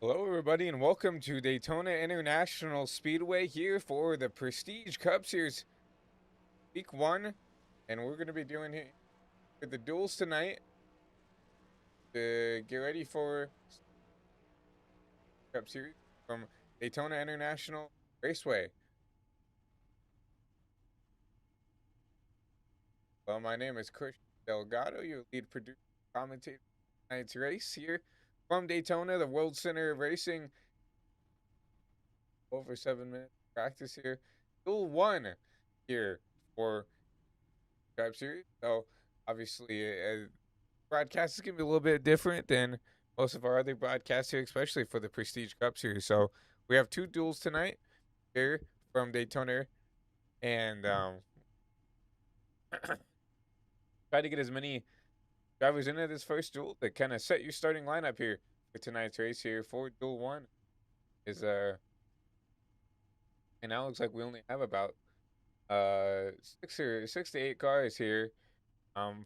Hello, everybody, and welcome to Daytona International Speedway here for the Prestige Cup Series Week 1. And we're going to be doing here the duels tonight to get ready for Cup Series from Daytona International Raceway. Well, my name is Chris Delgado, your lead producer, commentator for tonight's race here from Daytona, the World Center of Racing. Over 7 minutes practice here. Duel 1 here for Cup Series. So, obviously, broadcast is going to be a little bit different than most of our other broadcasts here, especially for the Prestige Cup Series. So, we have two duels tonight here from Daytona, and try to get as many drivers into this first duel to kind of set your starting lineup here for tonight's race here for Duel 1. And now it looks like we only have about 6 to 8 cars here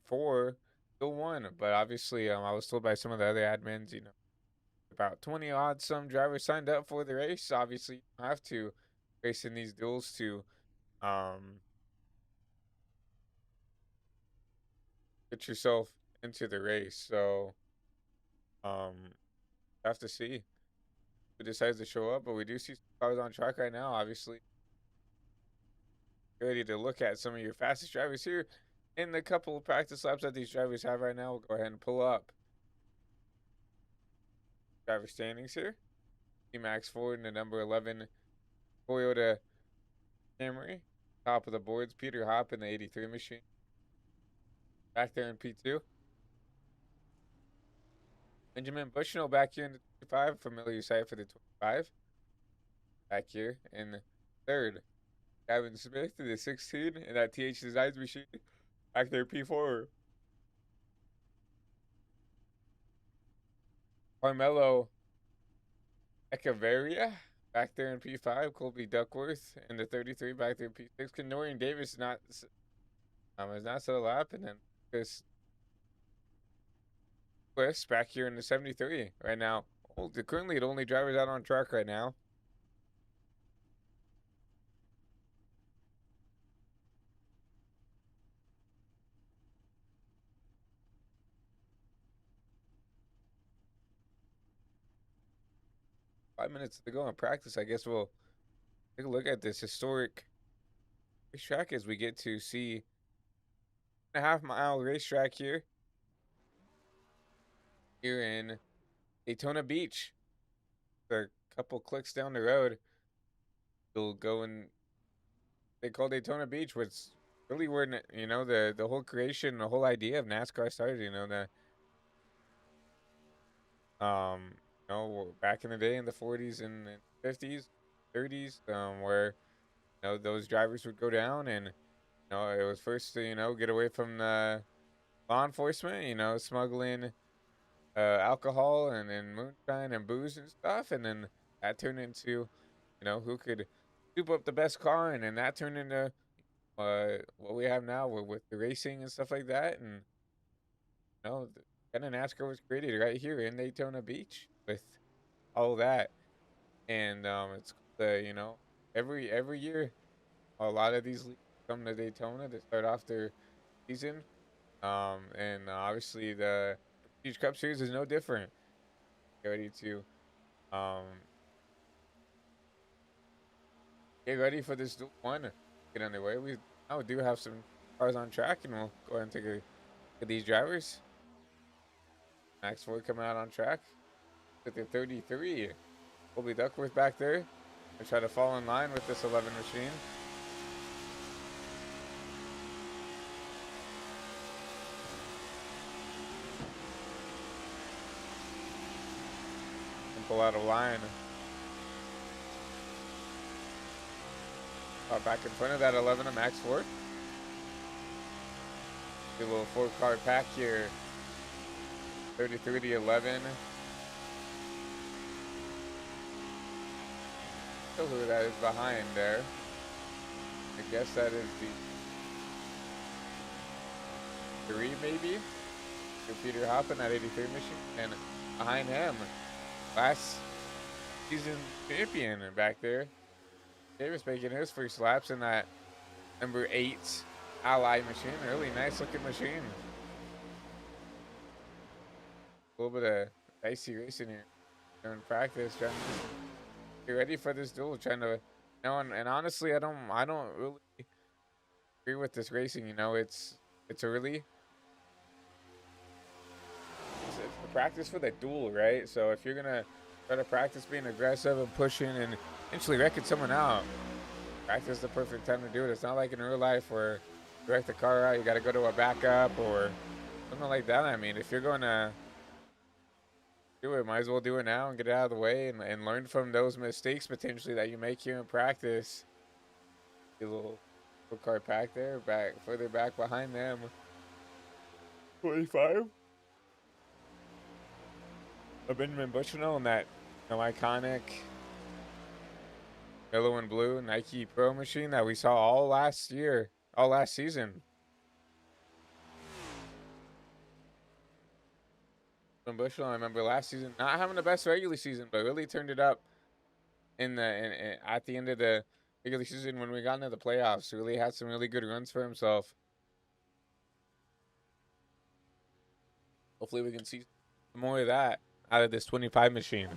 for Duel 1. But obviously, I was told by some of the other admins, about 20 odd some drivers signed up for the race. Obviously, you don't have to race in these duels to um, get yourself into the race. So, have to see who decides to show up. But we do see some cars on track right now. Obviously, ready to look at some of your fastest drivers here in the couple of practice laps that these drivers have right now. We'll go ahead and pull up driver standings here. Max Ford in the number 11 Toyota Camry. Top of the boards, Peter Hopp in the 83 machine. Back there in P2. Benjamin Bushnell back here in the 25. Familiar sight for the 25. Back here in third. Gavin Smith in the 16 in that TH Designs machine. Back there P4. Carmelo Echeverria back there in P5. Colby Duckworth in the 33 back there in P6. Kenorian Davis is not set a lap, and then Chris back here in the 73 right now. Currently the only drivers out on track right now. Five minutes to go in practice. I guess we'll take a look at this historic racetrack as we get to see a half-mile racetrack here in Daytona Beach. A couple clicks down the road, we'll go in. They call Daytona Beach, which really where the whole creation, the whole idea of NASCAR started. Back in the day in the 40s and 50s, 30s, where those drivers would go down, and it was first to get away from the law enforcement, smuggling alcohol and moonshine and booze and stuff, and then that turned into who could soup up the best car, and then that turned into what we have now with the racing and stuff like that. And kind of NASCAR was created right here in Daytona Beach with all that. And it's every year a lot of these leagues come to Daytona to start off their season. And obviously the Prestige Cup Series is no different. Um get ready for this duel one. Get underway. We now do have some cars on track, and we'll go ahead and take a look at these drivers. Max Ford coming out on track with the 33. Colby Duckworth back there. I try to fall in line with this 11 machine. And pull out of line. Back in front of that 11 of Max Ford. A little 4-car pack here. 33 to 11. Know who that is behind there. I guess that is the 3 maybe. Peter Hopp in that 83 machine. And behind him, last season champion back there. Davis making his first laps in that number 8 Ally machine. Really nice looking machine. A little bit of dicey racing here during practice, trying to just get ready for this duel. Trying to, and honestly, I don't really agree with this racing. It's a really it's a practice for the duel, right? So if you're gonna try to practice being aggressive and pushing and eventually wrecking someone out, practice is the perfect time to do it. It's not like in real life where you wreck the car out, you got to go to a backup or something like that. I mean, if you're going to do it, might as well do it now and get it out of the way and learn from those mistakes potentially that you make here in practice. A little car pack there, back further back behind them. 25. A Benjamin Bushnell in that iconic yellow and blue Nike Pro machine that we saw all last season. Bushnell, I remember last season not having the best regular season, but really turned it up at the end of the regular season when we got into the playoffs. Really had some really good runs for himself. Hopefully we can see more of that out of this 25 machine.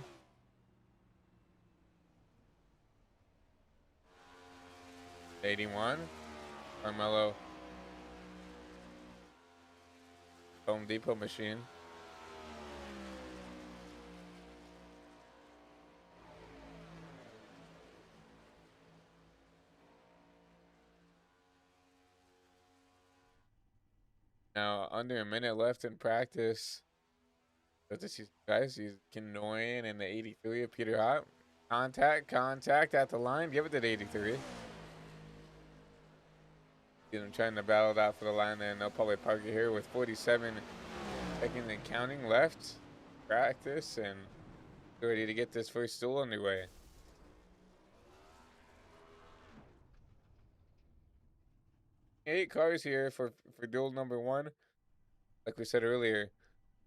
'81, Carmelo Home Depot machine. Now, under a minute left in practice. But this is, guys, he's Kinoyan in the 83 of Peter Hot. Contact at the line. Give it to the 83. See them trying to battle it out for the line there, and they'll probably park it here with 47 seconds and counting left. Practice and ready to get this first duel underway. Eight cars here for duel number 1. Like we said earlier,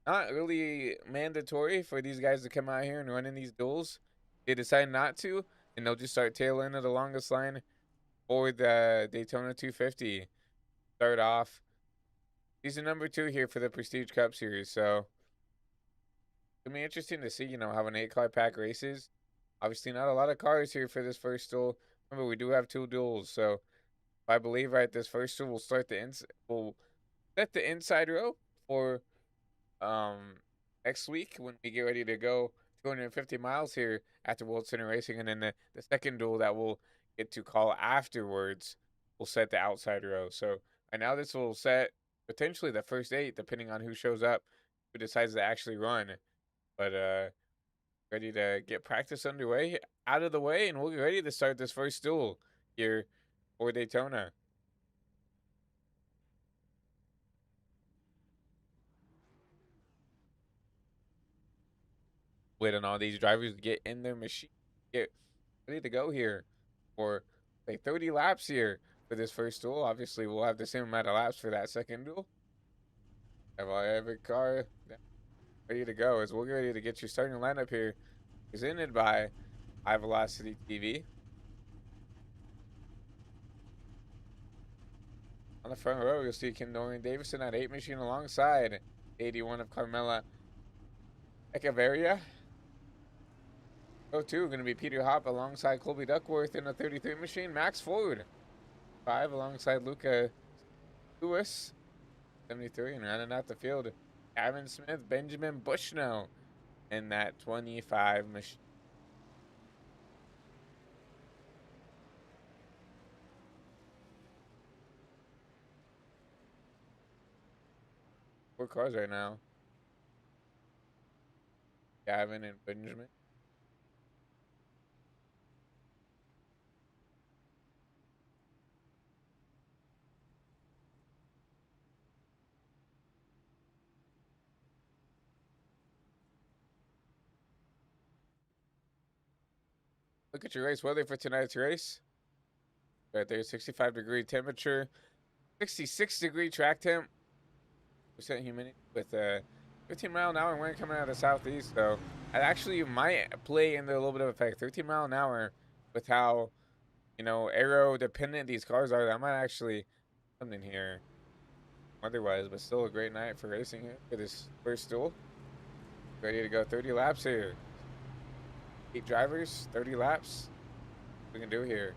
not really mandatory for these guys to come out here and run in these duels. They decide not to, and they'll just start tail end of the longest line for the Daytona 250. Start off season number 2 here for the Prestige Cup Series. So it'll be interesting to see, how an 8-car pack races. Obviously, not a lot of cars here for this first duel. Remember, we do have 2 duels, so if I believe right, this first duel will start we'll set the inside row for next week when we get ready to go 250 miles here at the World Center Racing, and then the second duel that we'll get to call afterwards will set the outside row. So right now this will set potentially the first 8 depending on who shows up, who decides to actually run. But ready to get practice underway, out of the way, and we'll get ready to start this first duel here for Daytona. Wait on all these drivers to get in their machine, get ready to go here for like 30 laps here for this first duel. Obviously, we'll have the same amount of laps for that second duel. Have every car ready to go as we'll get ready to get your starting lineup here, presented by High Velocity TV. On the front row, you'll see Kim Dorian Davison at 8 machine alongside 81 of Carmela Echeverria. Row 2 going to be Peter Hop alongside Colby Duckworth in a 33 machine. Max Ford 5 alongside Luca Lewis 73, and rounding out the field, Gavin Smith, Benjamin Bushnell in that 25 machine. Four cars right now. Gavin and Benjamin. Look at your race weather for tonight's race. Right there, 65-degree temperature, 66-degree track temp, percent humidity with 13-mile-an-hour wind coming out of the southeast, so it actually might play into a little bit of effect. 13 mile an hour with how, aero dependent these cars are. That might actually come in here otherwise, but still a great night for racing here for this first duel. Ready to go 30 laps here. 8 drivers, 30 laps. We can do here.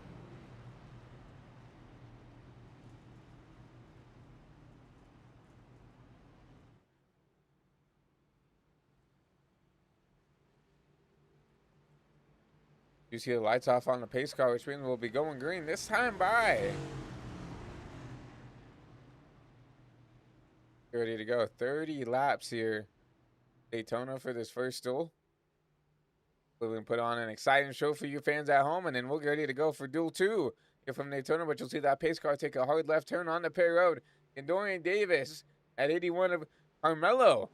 You see the lights off on the pace car, which means we'll be going green this time by. Ready to go 30 laps here. Daytona for this first duel. We're going to put on an exciting show for you fans at home, and then we'll get ready to go for duel 2 here from Daytona, but you'll see that pace car take a hard left turn on the pit road. And Dorian Davis at 81 of Carmelo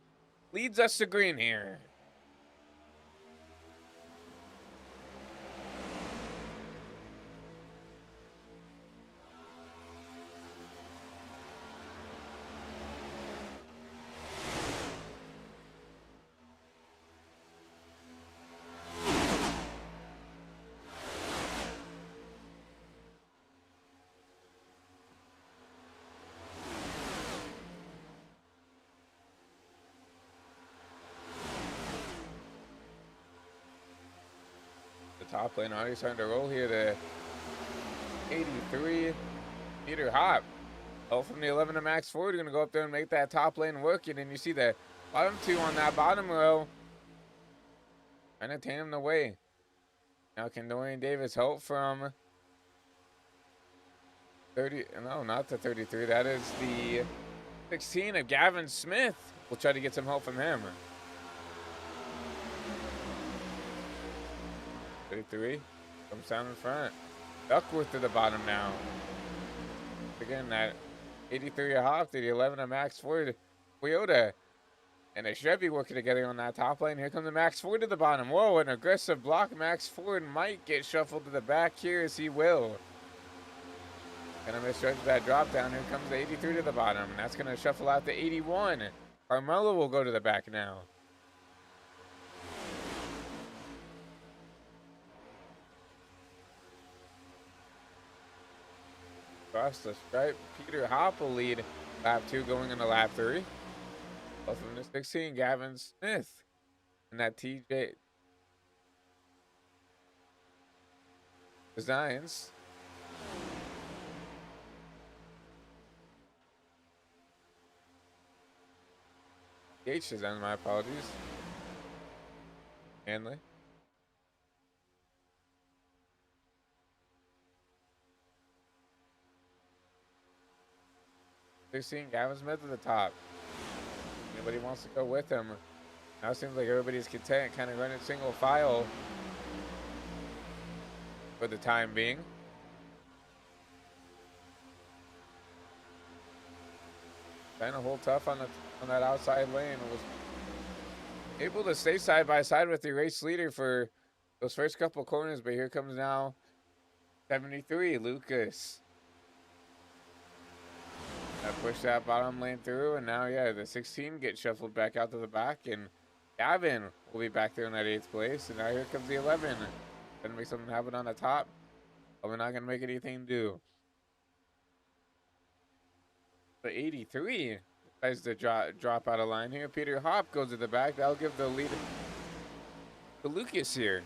leads us to green here. Top lane already starting to roll here. The 83 Peter Hop. Oh, from the 11 to Max Ford, going to go up there and make that top lane work. And then you see the bottom two on that bottom row trying to tame him away. Now can Dorian Davis help from 30? No, not the 33. That is the 16 of Gavin Smith. We'll try to get some help from him. 33 comes down in front. Duckworth to the bottom now. Again, that 83 Hop to the 11 of Max Ford. Toyota and a Chevy working together on that top lane. Here comes the Max Ford to the bottom. Whoa, an aggressive block. Max Ford might get shuffled to the back here as he will. Gonna misjudge that drop down. Here comes the 83 to the bottom. And that's gonna shuffle out the 81. Carmelo will go to the back now. Across the stripe, Peter Hop will lead lap 2 going into lap 3. Both from the 16, Gavin Smith. And that TJ Designs. H Designs, my apologies. Hanley. They're seeing Gavin Smith at the top. Nobody wants to go with him. Now it seems like everybody's content, kind of running single file for the time being. Trying to hold tough on that outside lane. Was able to stay side by side with the race leader for those first couple corners, but here comes now 73 Lucas. Push that bottom lane through, and now, yeah, the 16 gets shuffled back out to the back, and Gavin will be back there in that 8th place. And now here comes the 11. Gonna make something happen on the top, but we're not gonna make anything do. The 83 decides to drop out of line here. Peter Hop goes to the back. That'll give the lead to Lucas here.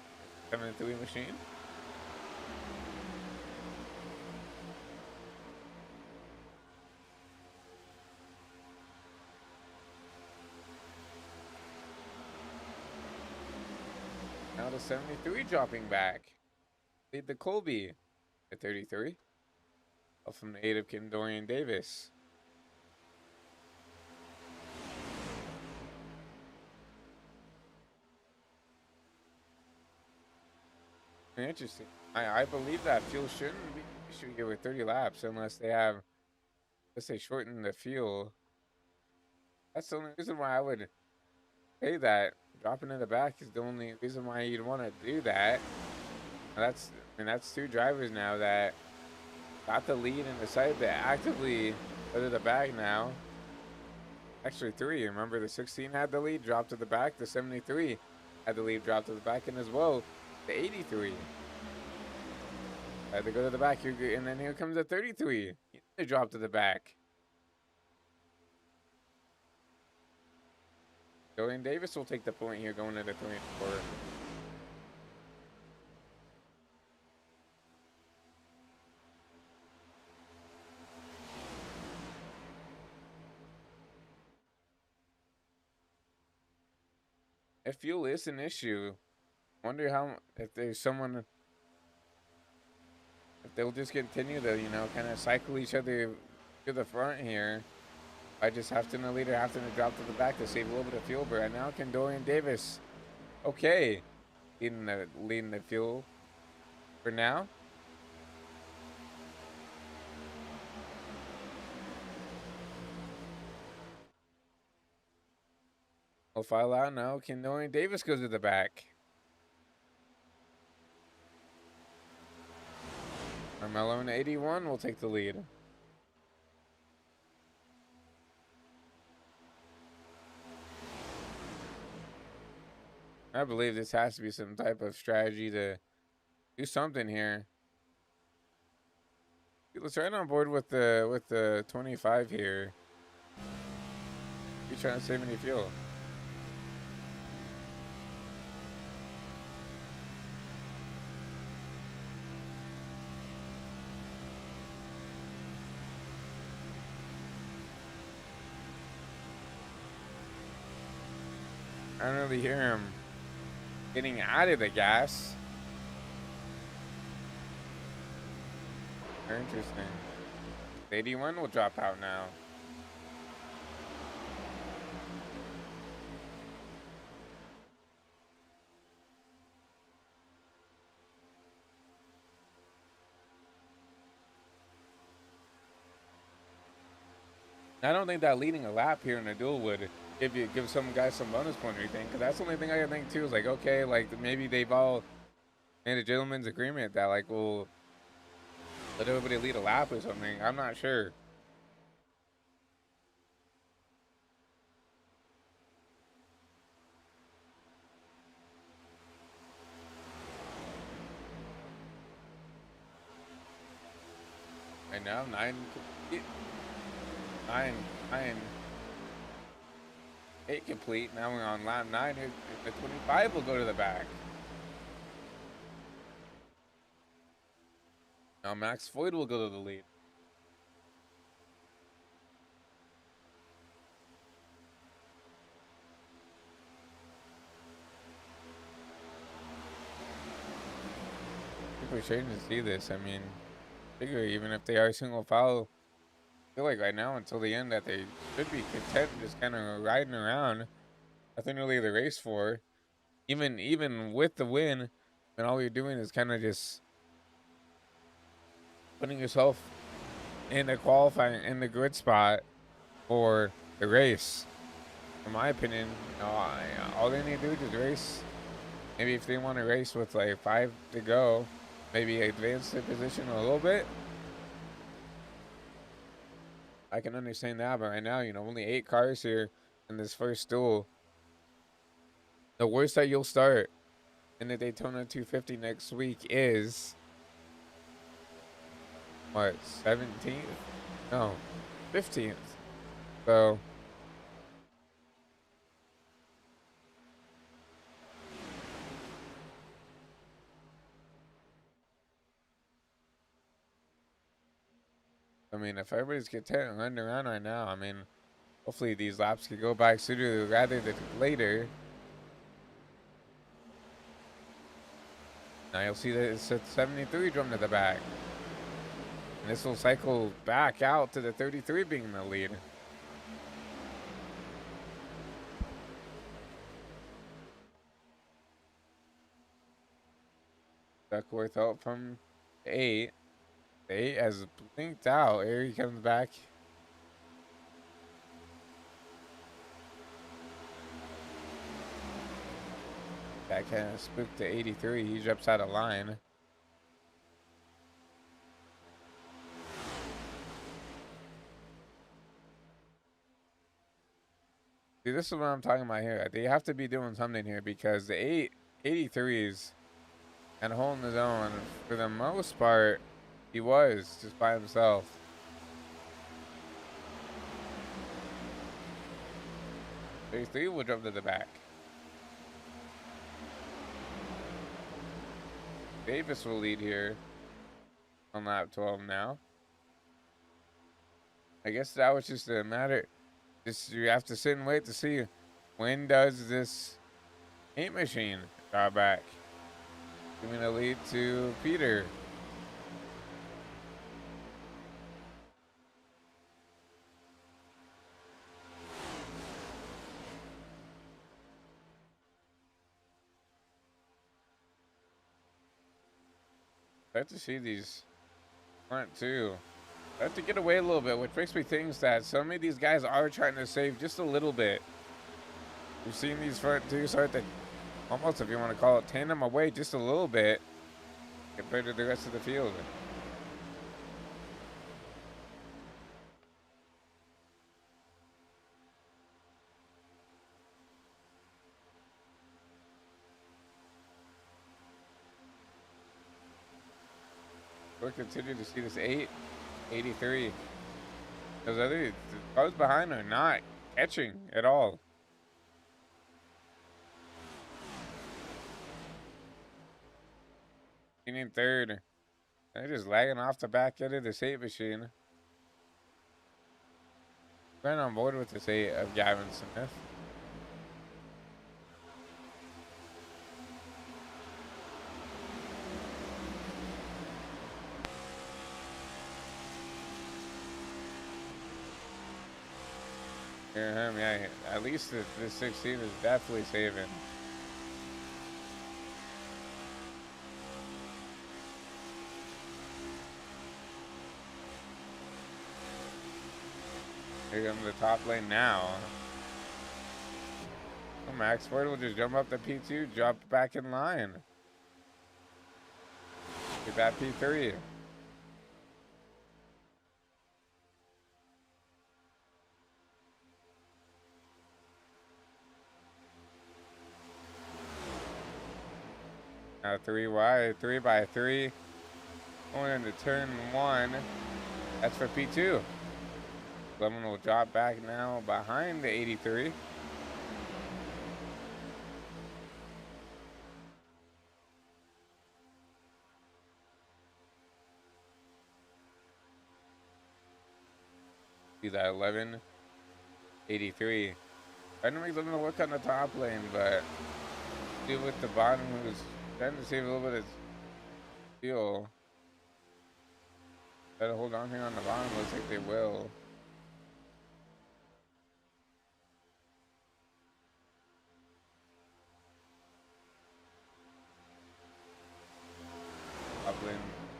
73 machine. Now to 73 dropping back. Lead the Colby at 33. Up from the 8 of Kim Dorian Davis. Interesting. I believe that fuel shouldn't be should get with 30 laps unless they have, let's say, shorten the fuel. That's the only reason why I would say that. Dropping in the back is the only reason why you'd want to do that. That's 2 drivers now that got the lead and decided to actively go to the back now. Actually, 3. Remember, the 16 had the lead, dropped to the back. The 73 had the lead, dropped to the back. And as well, the 83 had to go to the back. And then here comes the 33. They drop to the back. Dorian Davis will take the point here going into 3 and 4. If fuel is an issue, wonder how if there's someone if they'll just continue to kind of cycle each other to the front here. I just have to the leader having to drop to the back to save a little bit of fuel. But right now, can Dorian Davis, okay, leading the fuel for now. We'll file out now. Can Dorian Davis go to the back? Carmelo in 81 will take the lead. I believe this has to be some type of strategy to do something here. Let's right on board with the 25 here. He's trying to save any fuel. I don't really hear him getting out of the gas. Very interesting. 81 will drop out now. I don't think that leading a lap here in a duel would give some guys some bonus point or anything. Because that's the only thing I can think too is like, okay, like maybe they've all made a gentleman's agreement that like we'll let everybody lead a lap or something. I'm not sure. Right now, 8 complete. Now we're on lap 9. The 25 will go to the back. Now Max Floyd will go to the lead. Super strange to see this. I mean, figure even if they are single foul, I feel like right now until the end that they should be content just kind of riding around. Nothing really to race for. Even with the win, then all you're doing is kind of just putting yourself in the qualifying in the good spot for the race. In my opinion, all they need to do is just race. Maybe if they want to race with like 5 to go, maybe advance their position a little bit. I can understand that, but right now, only 8 cars here in this first duel. The worst that you'll start in the Daytona 250 next week is what, 17th? No, 15th. So I mean, if everybody's content and running around right now, I mean, hopefully these laps could go by sooner rather than later. Now you'll see that it's a 73 drum to the back. And this will cycle back out to the 33 being the lead. Duckworth out from 8. 8 has blinked out. Here he comes back. That kind of spooked to 83. He jumps out of line. See, this is what I'm talking about here. They have to be doing something here because the 883s and holding his own for the most part, he was just by himself. 33 will jump to the back. Davis will lead here on lap 12 now. I guess that was just a matter. Just you have to sit and wait to see when does this paint machine draw back. Giving a lead to Peter. Start to see these front two. Start to get away a little bit, which makes me think that some of these guys are trying to save just a little bit. We've seen these front two start to almost, if you want to call it, tandem away just a little bit compared to the rest of the field. We'll continue to see this 883. Those other cars behind are not catching at all. In third. They're just lagging off the back end of this 8 machine. Right on board with this 8 of Gavin Smith. Yeah, at least this 16 is definitely saving. Here comes the top lane now. Oh, Max Ford will just jump up the P2, drop back in line. Get that P3. Now 3 wide, 3 by 3. Going into turn 1. That's for P2. Lemon will drop back now behind the 83. See that 11, 83. Trying to make something to work on the top lane, but do with the bottom who's trying to save a little bit of fuel. Try to hold on here on the bottom, looks like they will.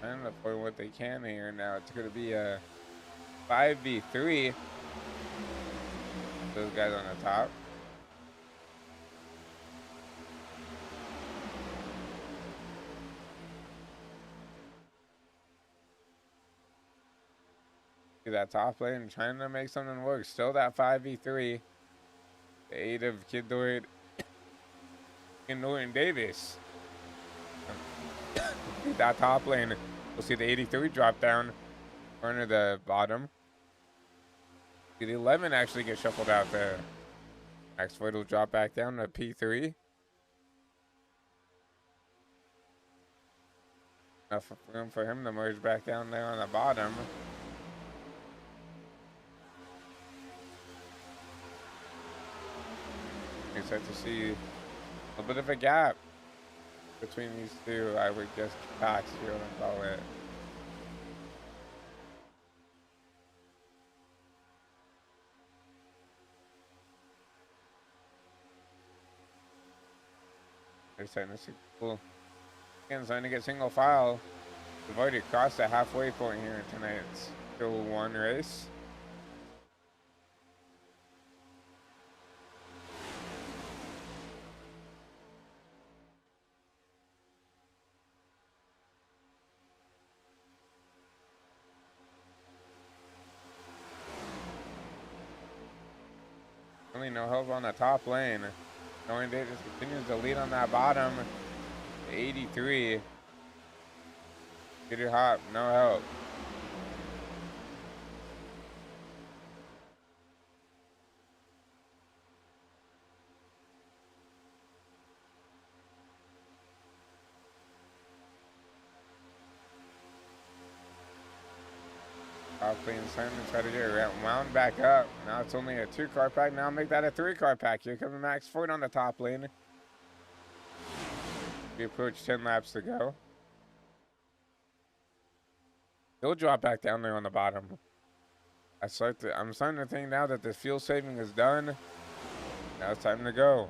Trying to find what they can here. Now it's going to be a 5v3. Those guys on the top. See that top lane trying to make something work. Still that 5v3. The 8 of Kid Doyd and Norton Davis. That top lane, we'll see the 83 drop down under the bottom. See the 11 actually get shuffled out there. Max Ford will drop back down to P3. Enough room for him to merge back down there on the bottom. You start to see a bit of a gap between these two, I would guess, packs, if you want to call it. They're starting to see cool. Again, starting to get single file. We've already crossed the halfway point here in tonight's Duel 1 race. unfortunately, no help on the top lane. Dorian Davis continues to lead on that bottom. 83. Peter Hop, no help. Top lane starting to try to get wound back up. Now it's only a 2-car pack. Now make that a 3-car pack. Here coming Max Ford on the top lane. We approach 10 laps to go. He'll drop back down there on the bottom. I'm starting to think now that the fuel saving is done. Now it's time to go.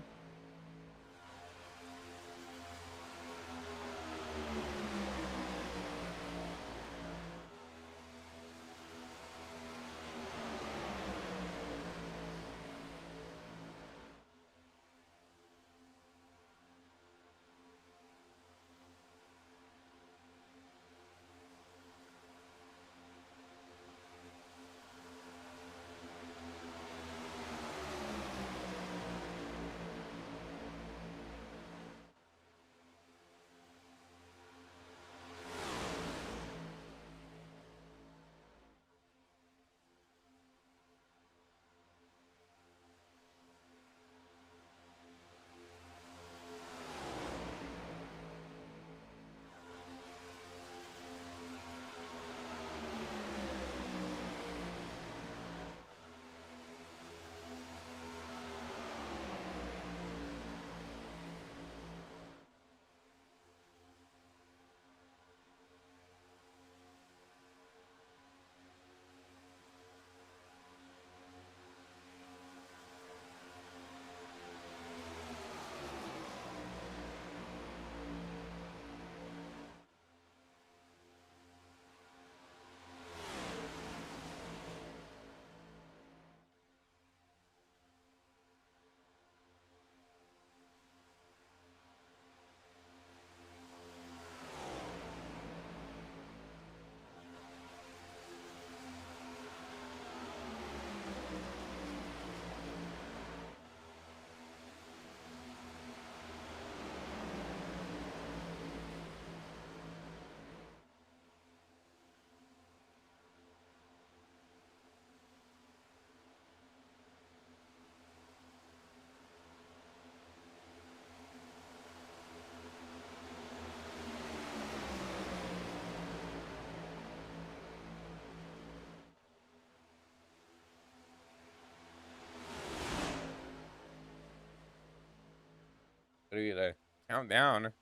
Look at the countdown.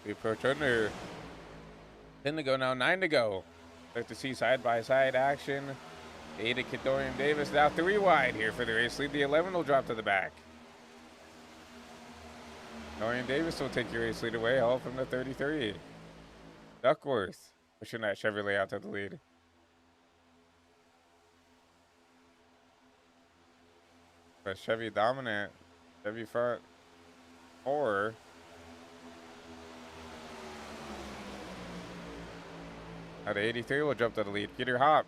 We approach under 10 to go now, 9 to go. Start to see side-by-side action. 8 to Dorian Davis, now 3 wide here for the race lead. The 11 will drop to the back. Dorian Davis will take your race lead away, all from the 33. Duckworth pushing that Chevrolet out to the lead. But Chevy dominant. Chevy front 4. At 83 will jump to the lead. Peter Hop.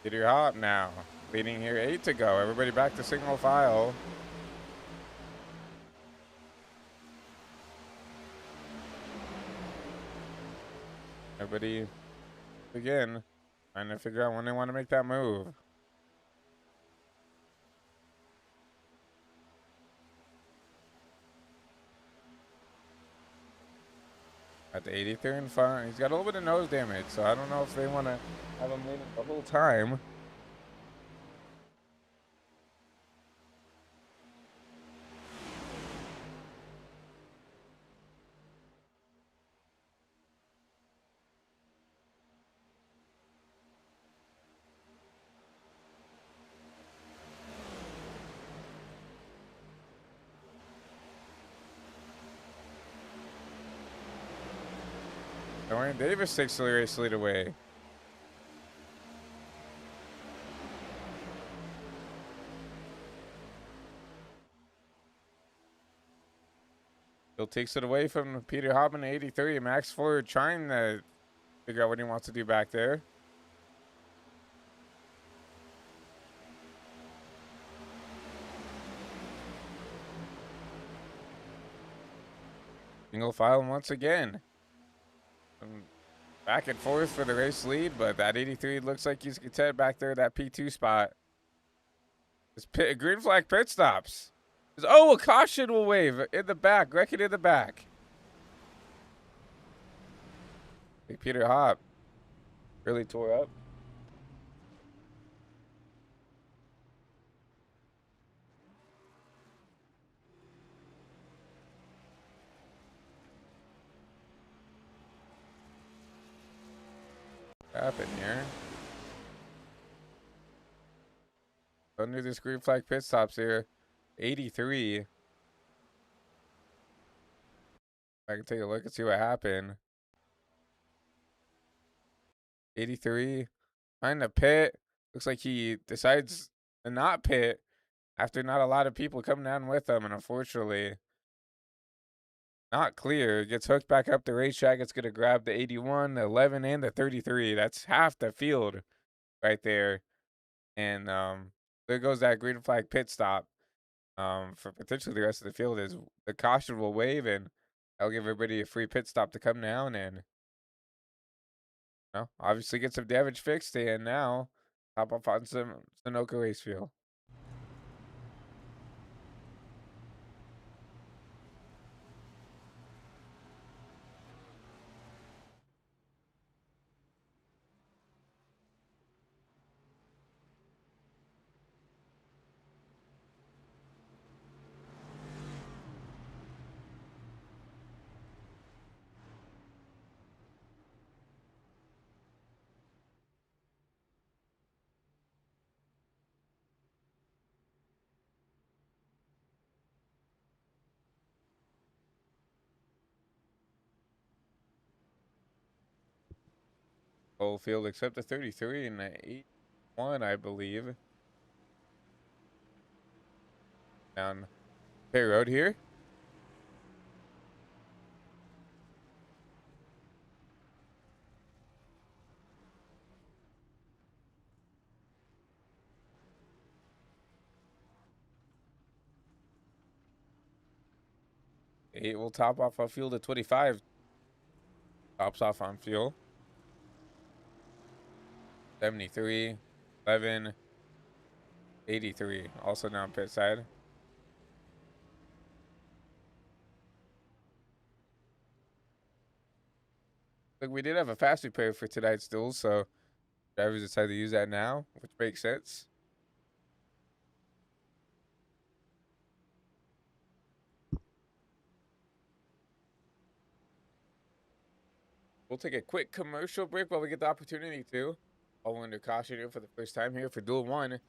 Peter Hop now. Leading here, 8 to go. Everybody back to single file. Everybody, again, trying to figure out when they want to make that move. At the 83 in front, he's got a little bit of nose damage, so I don't know if they want to have him lead the whole time. Dorian Davis takes the race lead away. Still takes it away from Peter Hobbin, 83. Max Ford trying to figure out what he wants to do back there. Single file once again. Back and forth for the race lead, but that 83 looks like he's content back there, that P2 spot. This green flag pit stops. Oh, a caution will wave in the back. Reckon in the back. Big Peter Hop really tore up. What happened here? Under this green flag pit stops here. 83. I can take a look and see what happened. 83. Trying to pit. Looks like he decides to not pit after not a lot of people coming down with him. And unfortunately, not clear. Gets hooked back up the racetrack. It's going to grab the 81, the 11, and the 33. That's half the field right there. And there goes that green flag pit stop. For potentially the rest of the field is the caution will wave, and that'll give everybody a free pit stop to come down and obviously get some damage fixed, and now hop up on some Sunoco race fuel. Whole field except the 33 and the 81, I believe. Down Perry Road here. Eight will top off on field at 25. Tops off on fuel. 73, 11, 83. Also down pit side. Look, we did have a fast repair for tonight's duel, so drivers decided to use that now, which makes sense. We'll take a quick commercial break while we get the opportunity to. All under caution here for the first time here for Duel 1.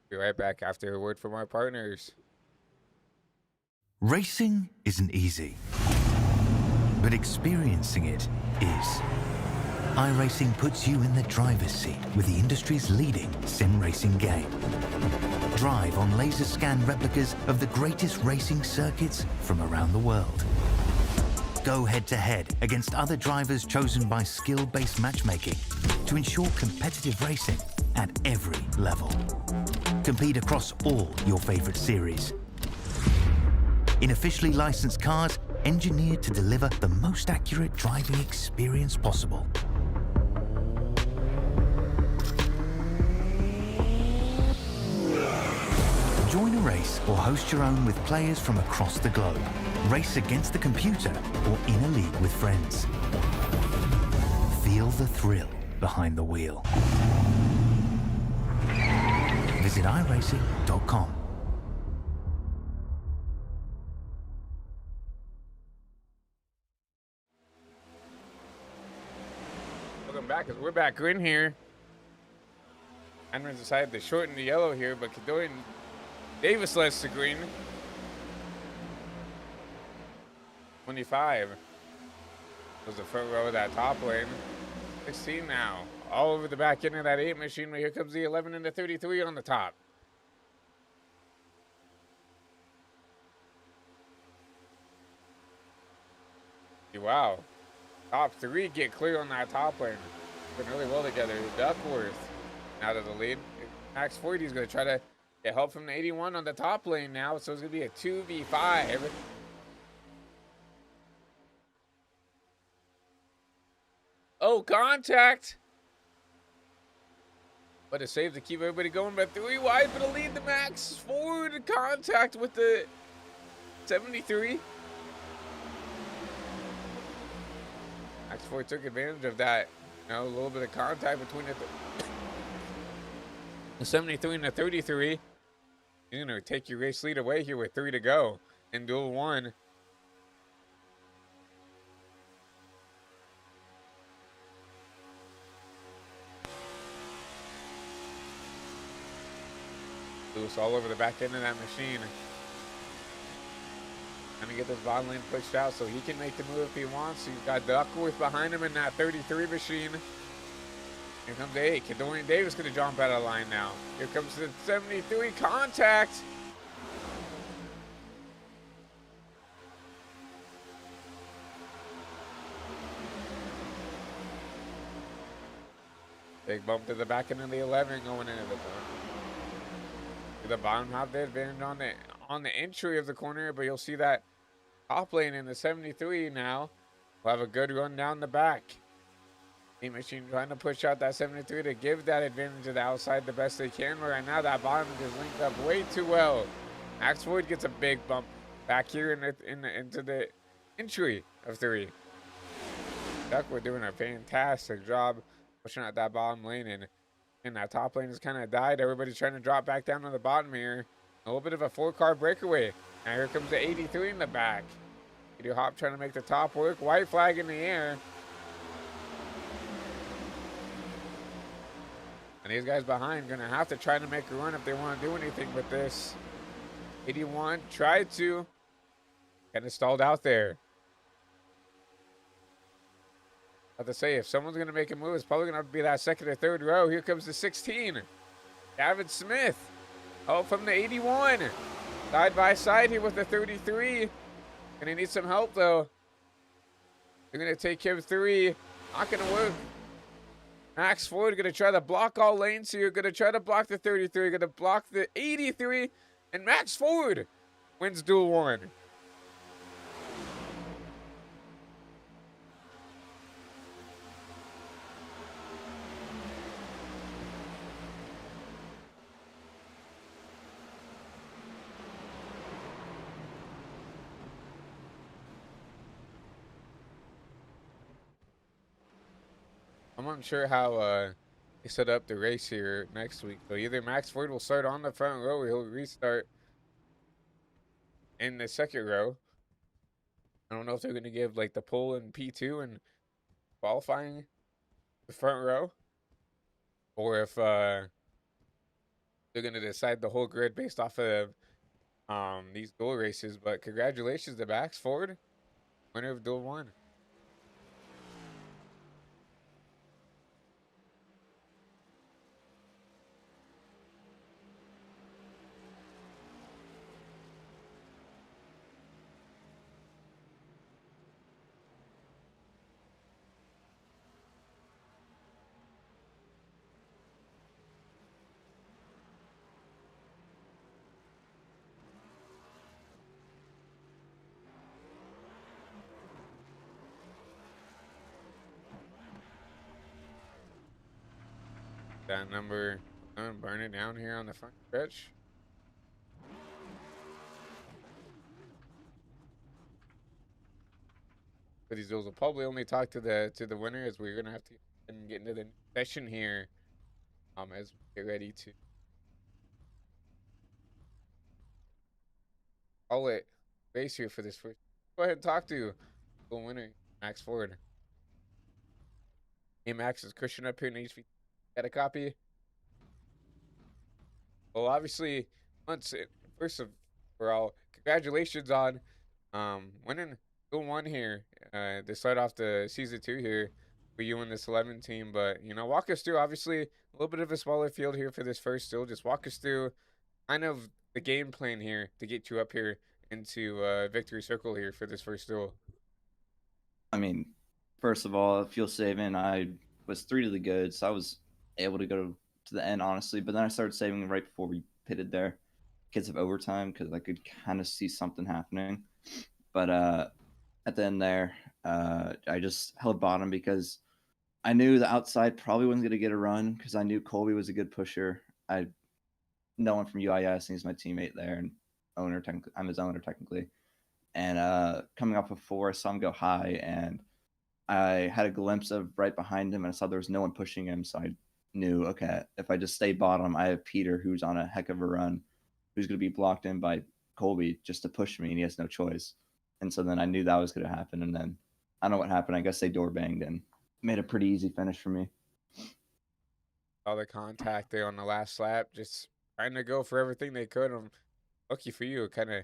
Be right back after a word from our partners. Racing isn't easy, but experiencing it is. iRacing puts you in the driver's seat with the industry's leading sim racing game. Drive on laser scan replicas of the greatest racing circuits from around the world. Go head-to-head against other drivers chosen by skill-based matchmaking to ensure competitive racing at every level. Compete across all your favorite series. In officially licensed cars, engineered to deliver the most accurate driving experience possible. Join a race or host your own with players from across the globe. Race against the computer or in a league with friends. Feel the thrill behind the wheel. Visit iRacing.com. Welcome back, because we're back in here. Andrews decided to shorten the yellow here, but Dorian Davis lets the green. 25. Was the front row of that top lane. 16 now. All over the back end of that 8 machine. But here comes the 11 and the 33 on the top. Wow. Top 3 get clear on that top lane. Working really well together. Duckworth out of the lead. Max 40 is going to try to get help from the 81 on the top lane now. So it's going to be a 2v5. Oh, contact. But a save to keep everybody going. But 3 wide, but a lead the Max forward contact with the 73. Max 4 took advantage of that. You know, a little bit of contact between the 73 and the 33. You're going to take your race lead away here with 3 to go in Duel 1. Loose all over the back end of that machine. Trying to get this bottom lane pushed out so he can make the move if he wants. He's got Duckworth behind him in that 33 machine. Here comes 8. Dorian Davis going to jump out of line now. Here comes the 73 contact. Big bump to the back end of the 11 going into the bottom half. The advantage on the entry of the corner, but you'll see that top lane in the 73 now will have a good run down the back. Team Machine trying to push out that 73 to give that advantage to the outside the best they can. But right now that bottom is linked up way too well. Max Floyd gets a big bump back here into the entry of 3. Duckworth doing a fantastic job pushing out that bottom lane, and that top lane has kind of died. Everybody's trying to drop back down to the bottom here. A little bit of a 4-car breakaway. Now here comes the 83 in the back. Edu Hop trying to make the top work. White flag in the air. And these guys behind going to have to try to make a run if they want to do anything with this. 81 tried to. Kind of stalled out there. I have to say, if someone's going to make a move, it's probably going to have to be that second or third row. Here comes the 16. David Smith. Oh, from the 81. Side by side here with the 33. Gonna need some help though. They're gonna take him 3. Not gonna work. Max Floyd gonna try to block all lanes here. Gonna try to block the 33. Gonna block the 83. And Max Ford wins Duel 1. I'm unsure how they set up the race here next week. So either Max Ford will start on the front row or he'll restart in the second row. I don't know if they're going to give like the pole in P2 and qualifying the front row, or if they're going to decide the whole grid based off of these duel races. But congratulations to Max Ford, winner of Duel 1. That number, burn it down here on the front stretch. But these duels will probably only talk to the winner, as we're gonna have to get into the session here. As we get ready to call it race here for this first. Go ahead and talk to the winner, Max Ford. Hey Max, is Christian up here in HV? Got a copy? Well, obviously, first of all, congratulations on winning still one here to start off the season 2 here for you and this 11 team. But, walk us through, obviously, a little bit of a smaller field here for this first still. Just walk us through kind of the game plan here to get you up here into victory circle here for this first duel. I mean, first of all, fuel saving, I was three to the good, so I was able to go to the end, honestly. But then I started saving right before we pitted there, kids of overtime, because I could kind of see something happening. But at the end there, I just held bottom because I knew the outside probably wasn't going to get a run because I knew Colby was a good pusher. I no one from UIS, and he's my teammate there and owner. Technically, I'm his owner technically. And coming off of four, I saw him go high, and I had a glimpse of right behind him, and I saw there was no one pushing him. So I knew, okay, if I just stay bottom, I have Peter, who's on a heck of a run, who's going to be blocked in by Colby just to push me, and he has no choice. And so then I knew that was going to happen. And then I don't know what happened. I guess they door banged and made a pretty easy finish for me. All the contact there on the last lap, just trying to go for everything they could. Lucky for you, kind of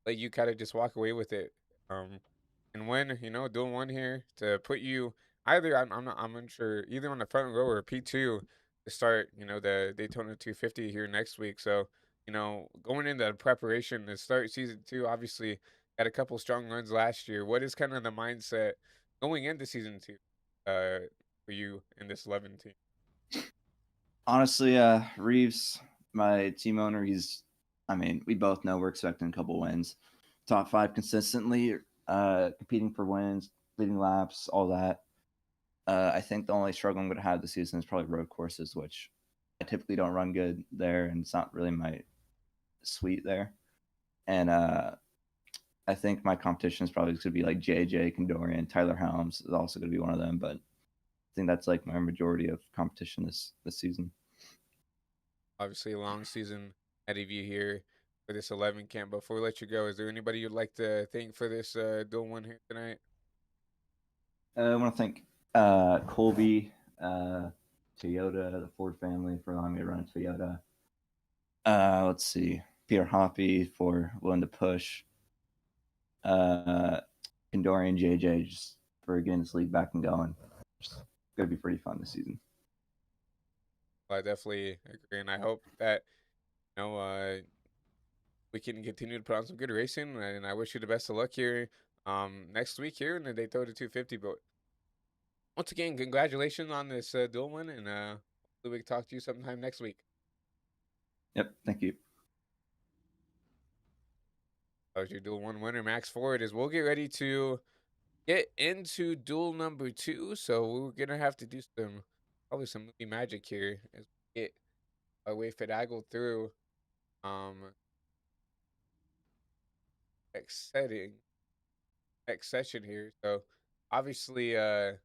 let you kind of just walk away with it. And win, doing one here to put you either I'm unsure either on the front row or P2 to start, the Daytona 250 here next week. So, going into preparation to start season 2, obviously had a couple strong runs last year. What is kind of the mindset going into season 2 for you in this 11 team? Honestly, Reeves, my team owner, I mean, we both know we're expecting a couple wins. Top five consistently, competing for wins, leading laps, all that. I think the only struggle I'm going to have this season is probably road courses, which I typically don't run good there, and it's not really my sweet there. And I think my competition is probably going to be like JJ, Condorian, Tyler Helms is also going to be one of them, but I think that's like my majority of competition this season. Obviously, a long season ahead of you here for this 11 camp. Before we let you go, is there anybody you'd like to thank for this dual one here tonight? I want to thank Colby, Toyota, the Ford family for allowing me to run a Toyota. Let's see, Peter Hoppy for willing to push. Condorian JJ just for getting this league back and going. It's gonna be pretty fun this season. Well, I definitely agree, and I hope that we can continue to put on some good racing. And I wish you the best of luck here next week here in the Daytona 250. But once again, congratulations on this dual win, and hopefully we can talk to you sometime next week. Yep, thank you. That was your dual one winner, Max Ford. As we'll get ready to get into duel number 2, so we're gonna have to do probably some movie magic here as we get our way finagled through next setting, next session here. So obviously it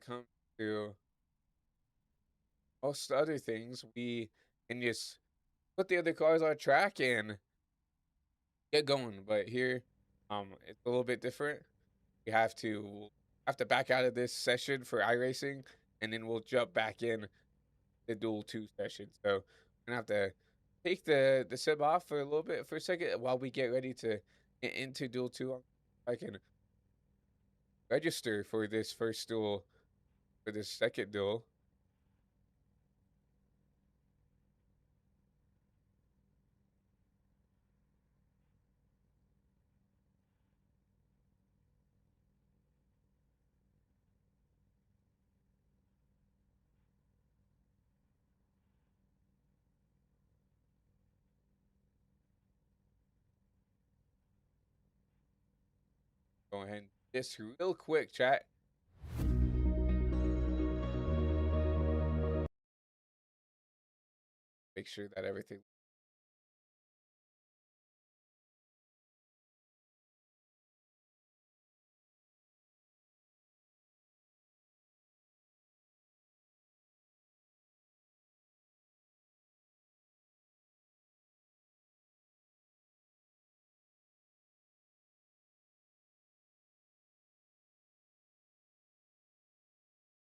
comes to most other things, we can just put the other cars on track and get going. But here, it's a little bit different. We have to back out of this session for iRacing, and then we'll jump back in the Duel 2 session. So we're gonna have to take the sib off for a little bit for a second while we get ready to get into Duel 2. I can register for this first duel for this second duel. Go ahead and this real quick, chat. Make sure that everything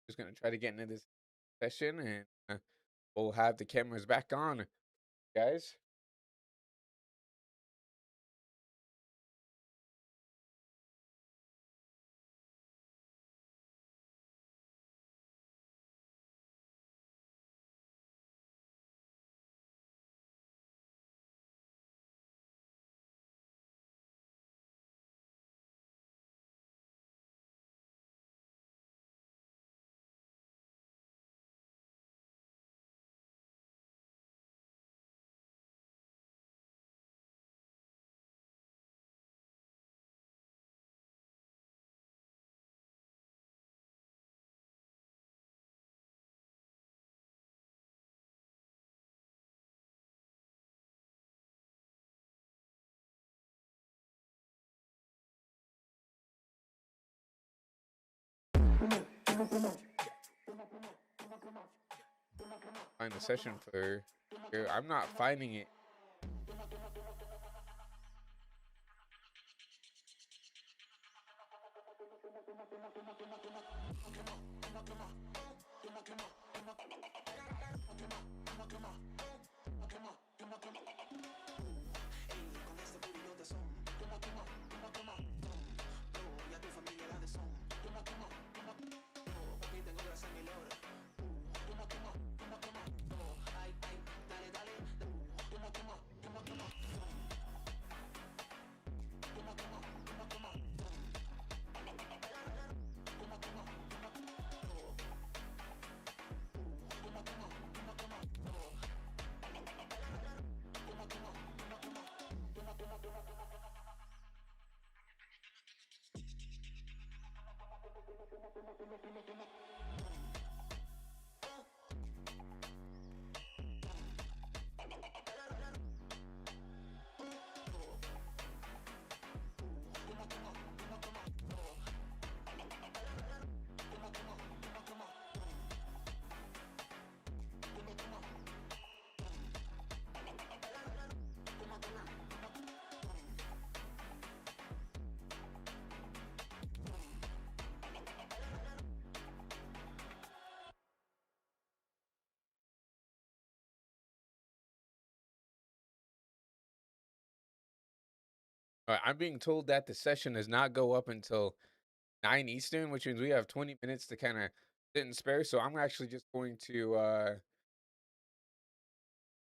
just gonna try to get into this session, and we'll have the cameras back on, guys. Find the session for here. I'm not finding it. I'm being told that the session does not go up until 9 Eastern, which means we have 20 minutes to kind of sit and spare. So I'm actually just going to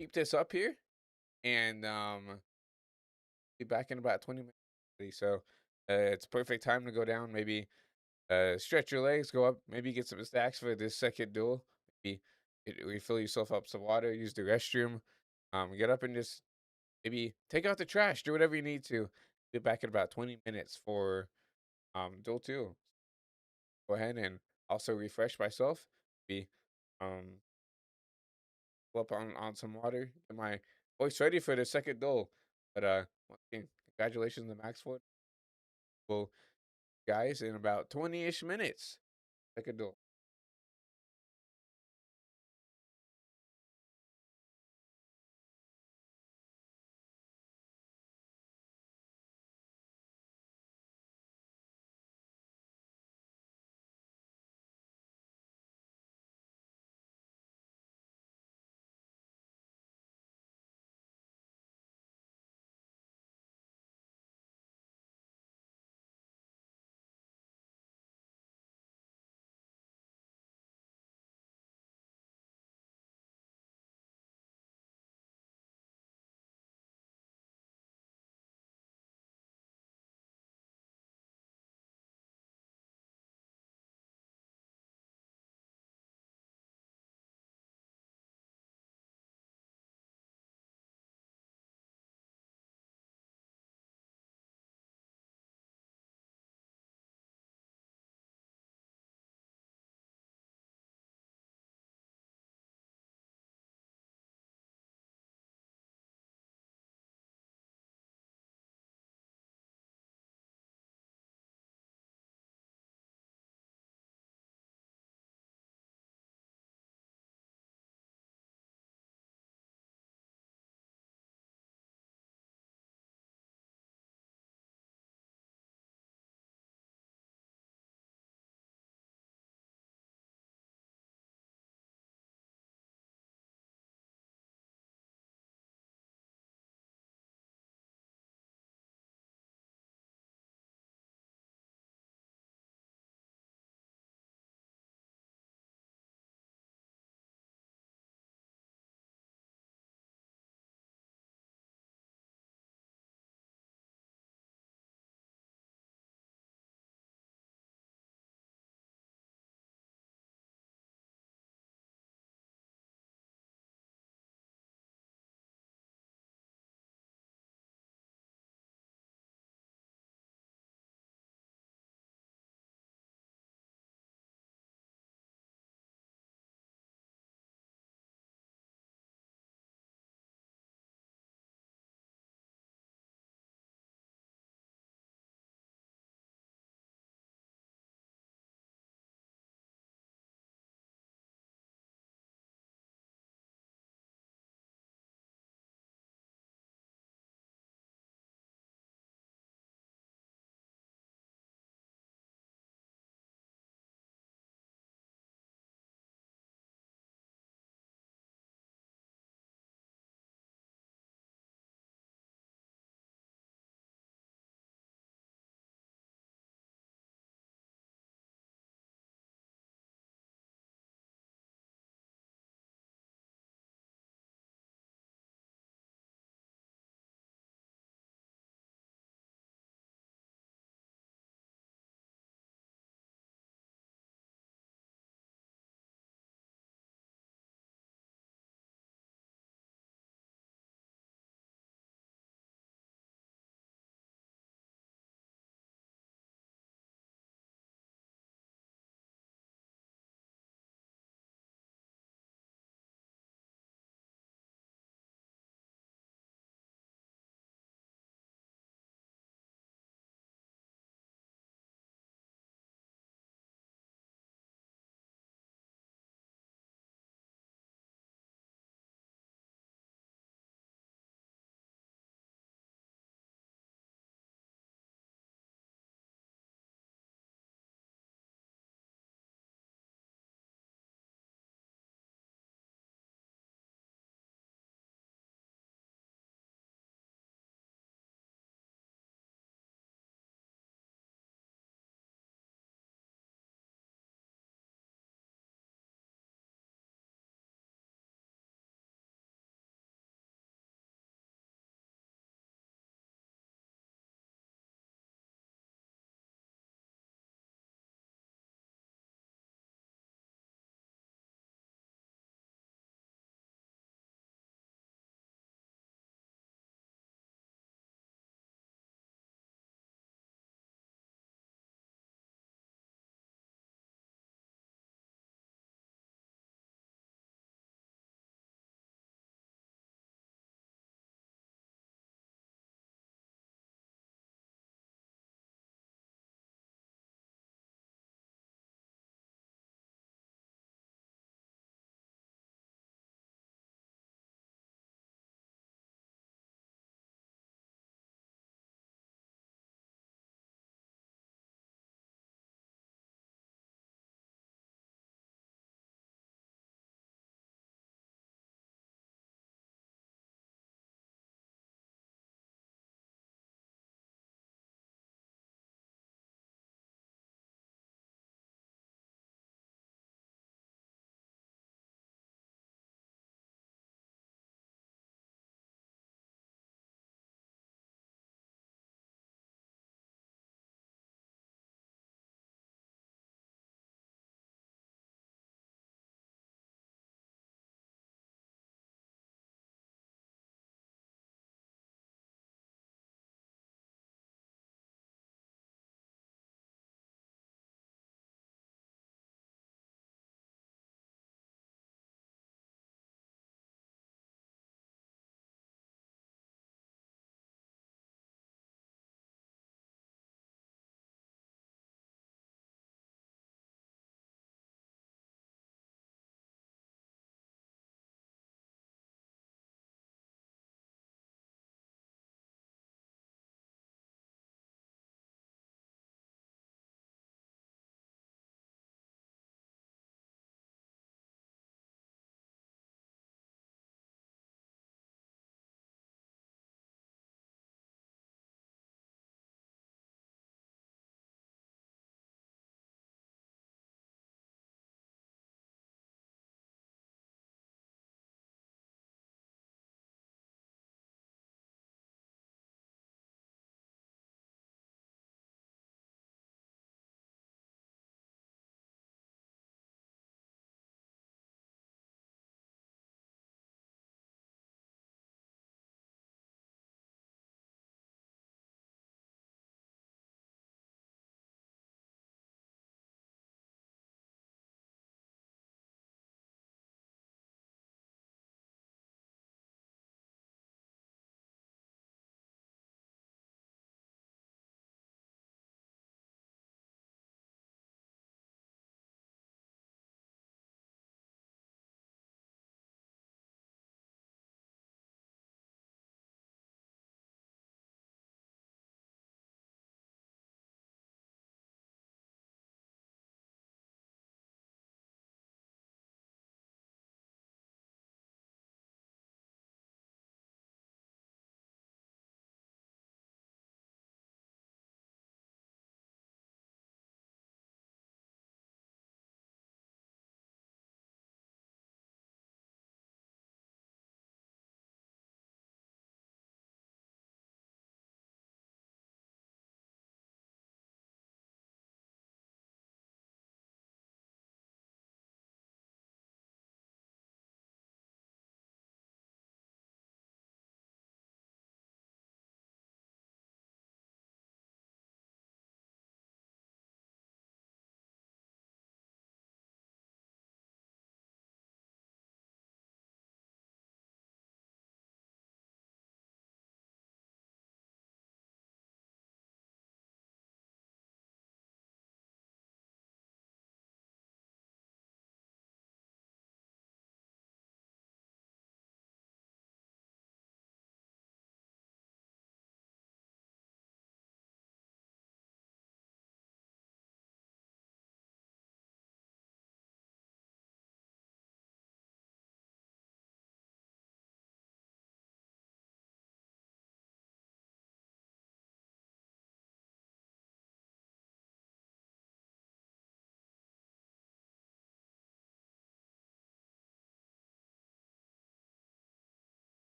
keep this up here and be back in about 20 minutes. So it's perfect time to go down. Maybe stretch your legs, go up, maybe get some snacks for this second duel. Maybe refill yourself up some water, use the restroom. Get up and just maybe take out the trash, do whatever you need to. Be back in about 20 minutes for duel two. Go ahead and also refresh myself. Be um fill up on some water. Get my voice ready for the second duel. But once again, congratulations to Max Ford. Well, guys, in about 20-ish minutes. Second duel.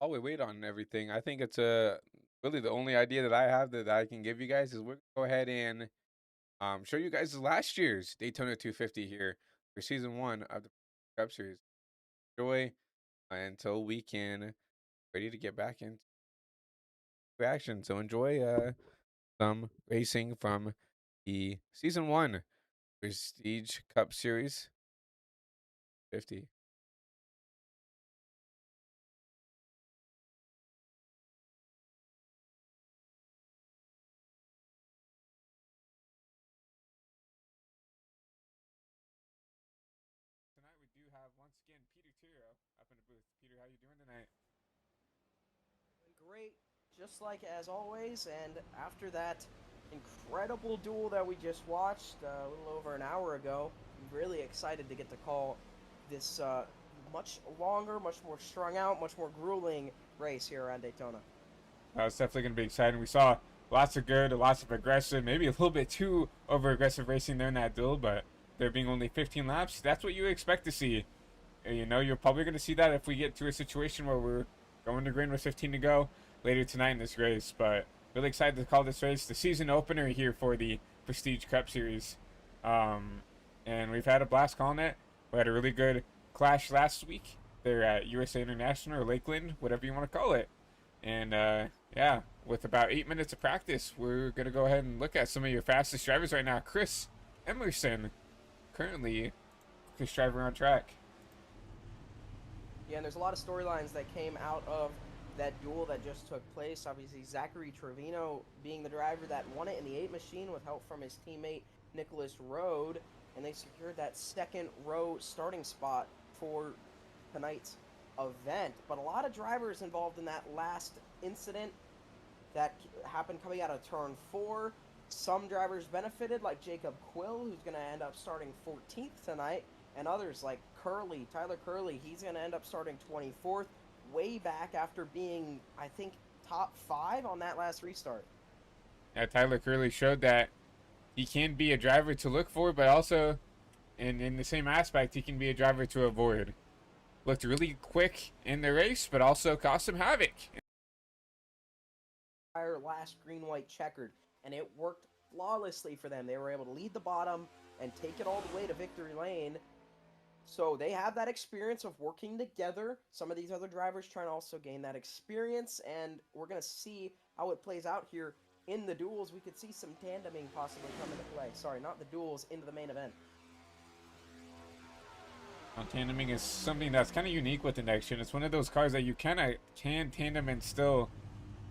while we wait on everything, I think it's really the only idea that I have that I can give you guys is we're gonna go ahead and show you guys last year's Daytona 250 here for season one of the Cup Series. Enjoy until we can ready to get back into action. So enjoy some racing from the season one Prestige Cup Series 50. Tonight we do have once again Peter Tiro up in the booth. Peter, how you doing tonight? Great, just like as always. And after that incredible duel that we just watched a little over an hour ago, I'm really excited to get to call this much longer, much more strung out, much more grueling race here around Daytona. It's definitely going to be exciting. We saw lots of good, lots of aggressive, maybe a little bit too over aggressive racing there in that duel, but there being only 15 laps, that's what you expect to see. You know, you're probably going to see that if we get to a situation where we're going to green with 15 to go later tonight in this race. But really excited to call this race the season opener here for the Prestige Cup Series. And we've had a blast calling it. We had a really good clash last week there at USA International or Lakeland, whatever you want to call it. And yeah, with about 8 minutes of practice, we're going to go ahead and look at some of your fastest drivers right now. Chris Emerson, currently quickest driver on track. Yeah, and there's a lot of storylines that came out of that duel that just took place. Obviously, Zachary Trevino being the driver that won it in the 8 machine with help from his teammate Nicholas Rode, and they secured that second row starting spot for tonight's event. But a lot of drivers involved in that last incident that happened coming out of turn 4. Some drivers benefited, like Jacob Quill, who's going to end up starting 14th tonight, and others like Tyler Curley, he's going to end up starting 24th, way back after being, I think, top 5 on that last restart. Yeah, Tyler Curley showed that he can be a driver to look for, but also, in the same aspect, he can be a driver to avoid. Looked really quick in the race, but also caused some havoc. Last green-white checkered, and it worked flawlessly for them. They were able to lead the bottom and take it all the way to victory lane. So they have that experience of working together. Some of these other drivers trying to also gain that experience, and we're going to see how it plays out here in the duels. We could see some tandeming possibly come into play. Sorry, not the duels, into the main event. Tandeming is something that's kind of unique with the next gen. It's one of those cars that you kind of can tandem and still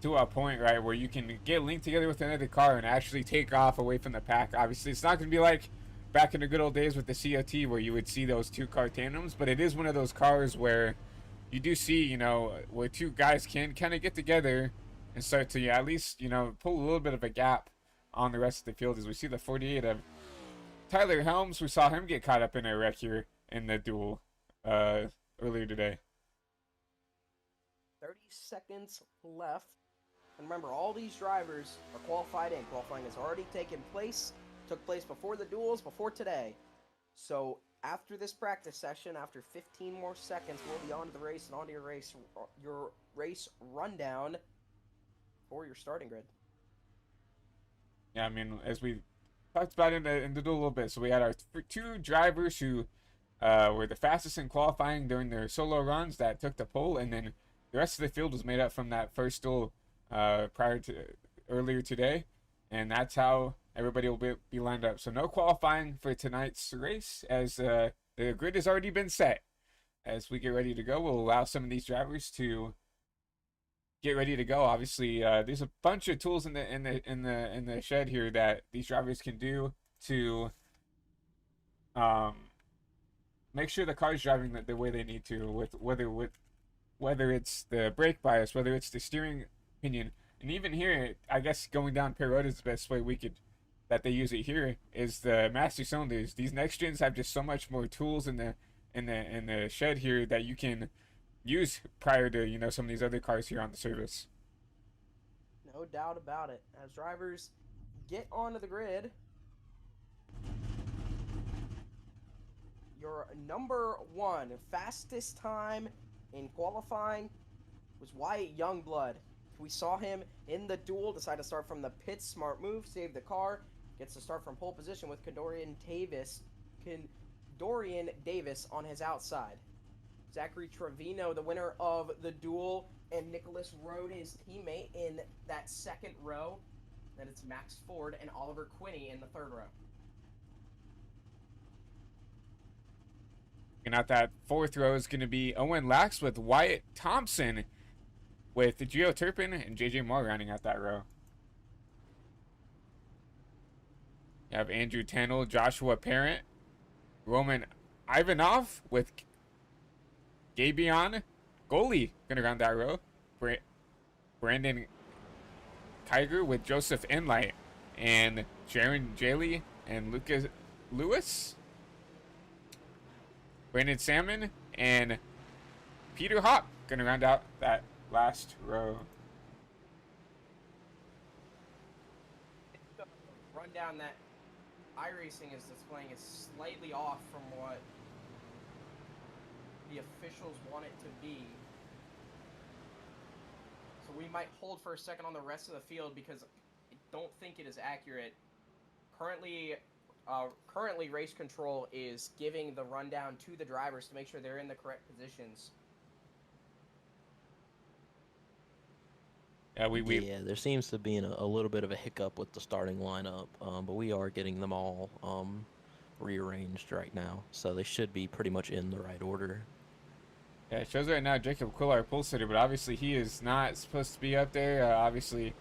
to a point, right, where you can get linked together with another car and actually take off away from the pack. Obviously, it's not going to be like back in the good old days with the COT where you would see those 2-car tandems, but it is one of those cars where you do see, you know, where 2 guys can kind of get together and start to at least, you know, pull a little bit of a gap on the rest of the field. As we see the 48 of Tyler Helms, we saw him get caught up in a wreck here in the duel earlier today. 30 seconds left. And remember, all these drivers are qualified in. Qualifying has already taken place. Took place before the duels, before today. So after this practice session, after 15 more seconds, we'll be on to the race and onto your race rundown for your starting grid. Yeah, I mean, as we talked about in the duel a little bit, so we had our 2 drivers who were the fastest in qualifying during their solo runs that took the pole, and then the rest of the field was made up from that first duel prior to earlier today, and that's how everybody will be lined up. So no qualifying for tonight's race, as the grid has already been set. As we get ready to go, we'll allow some of these drivers to get ready to go. Obviously, there's a bunch of tools in the shed here that these drivers can do to make sure the car's driving the way they need to, with whether it's the brake bias, whether it's the steering pinion, and even here, I guess going down pair road is the best way that they use it here, is the master cylinders. These next gens have just so much more tools in the shed here that you can use prior to, you know, some of these other cars here on the service. No doubt about it. As drivers get onto the grid, your number 1 fastest time in qualifying was Wyatt Youngblood. We saw him in the duel, decide to start from the pit, smart move, save the car, gets to start from pole position with Dorian Davis on his outside. Zachary Trevino, the winner of the duel, and Nicholas Rode, his teammate, in that second row. Then it's Max Ford and Oliver Quinney in the third row. And out that fourth row is going to be Owen Lax with Wyatt Thompson, with Gio Turpin and JJ Moore rounding out that row. You have Andrew Tannell, Joshua Parent, Roman Ivanov with Gabion Goalie going to round that row. Brandon Kiger with Joseph Enlight, and Jaron Jaley and Lucas Lewis. Brandon Salmon and Peter Hop going to round out that last row. The rundown that iRacing is displaying is slightly off from what the officials want it to be. So we might hold for a second on the rest of the field because I don't think it is accurate. Currently, race control is giving the rundown to the drivers to make sure they're in the correct positions. Yeah, there seems to be a little bit of a hiccup with the starting lineup, but we are getting them all rearranged right now, so they should be pretty much in the right order. Yeah, it shows right now Jacob Quill, our pole sitter, but obviously he is not supposed to be up there. Obviously,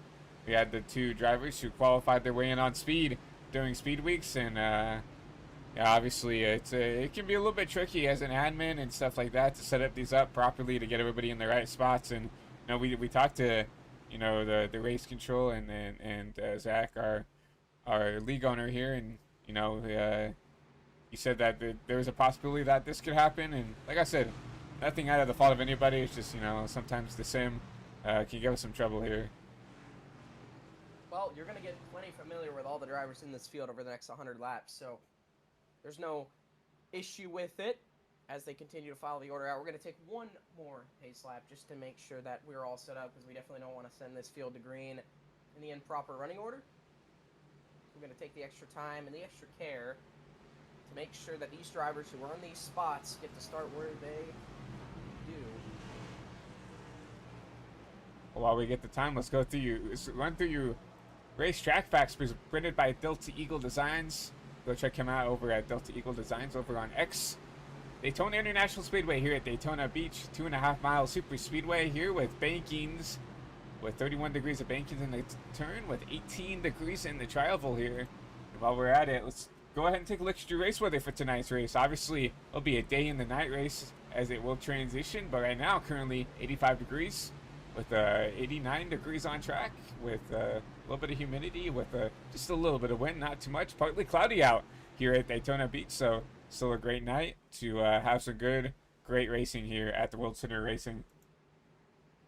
we had the two drivers who qualified their way in on speed during speed weeks, and yeah, obviously it can be a little bit tricky as an admin and stuff like that to set up these up properly to get everybody in the right spots. And we talked to the race control and Zach, our league owner here, and he said that there was a possibility that this could happen. And like I said, nothing out of the fault of anybody. It's just sometimes the sim can give us some trouble here. Well, you're going to get plenty familiar with all the drivers in this field over the next 100 laps, so there's no issue with it as they continue to follow the order out. We're going to take one more pace lap just to make sure that we're all set up, because we definitely don't want to send this field to green in the improper running order. We're going to take the extra time and the extra care to make sure that these drivers who are in these spots get to start where they do. Well, while we get the time, let's run through your race track facts printed by Delta Eagle Designs. Go check him out over at Delta Eagle Designs over on X. Daytona International Speedway here at Daytona Beach, 2.5 mile super speedway here with bankings, with 31 degrees of bankings in the turn, with 18 degrees in the tri-oval here. And while we're at it, let's go ahead and take a look at your race weather for tonight's race. Obviously, it'll be a day in the night race as it will transition, but right now, currently 85 degrees with 89 degrees on track, with a little bit of humidity, with just a little bit of wind, not too much, partly cloudy out here at Daytona Beach, so still a great night to have some great racing here at the World Center Racing.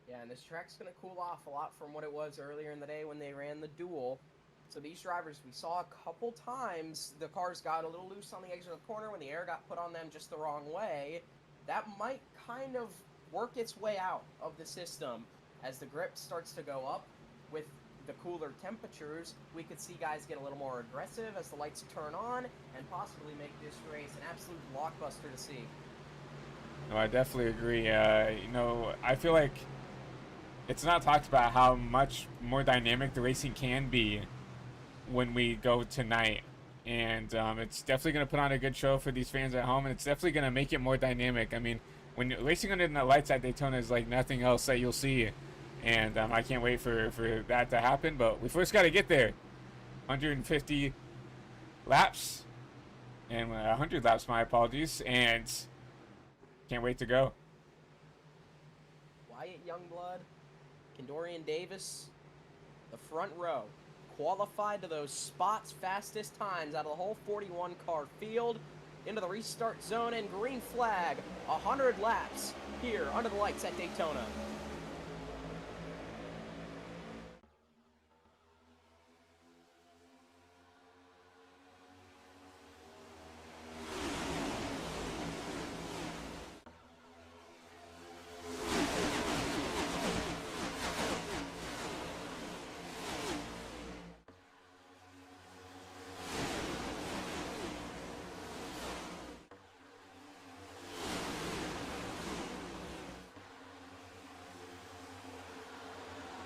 Yeah, and this track's going to cool off a lot from what it was earlier in the day when they ran the duel. So these drivers, we saw a couple times the cars got a little loose on the edge of the corner when the air got put on them just the wrong way. That might kind of work its way out of the system. As the grip starts to go up with the cooler temperatures, we could see guys get a little more aggressive as the lights turn on and possibly make this race an absolute blockbuster to see. No, I definitely agree. I feel like it's not talked about how much more dynamic the racing can be when we go tonight. And it's definitely going to put on a good show for these fans at home, and it's definitely going to make it more dynamic. I mean, when racing under the lights at Daytona is like nothing else that you'll see. And I can't wait for that to happen. But we first got to get there. 150 laps. And 100 laps, my apologies. And can't wait to go. Wyatt Youngblood, Dorian Davis, the front row, qualified to those spots fastest times out of the whole 41 car field. Into the restart zone and green flag. 100 laps here under the lights at Daytona.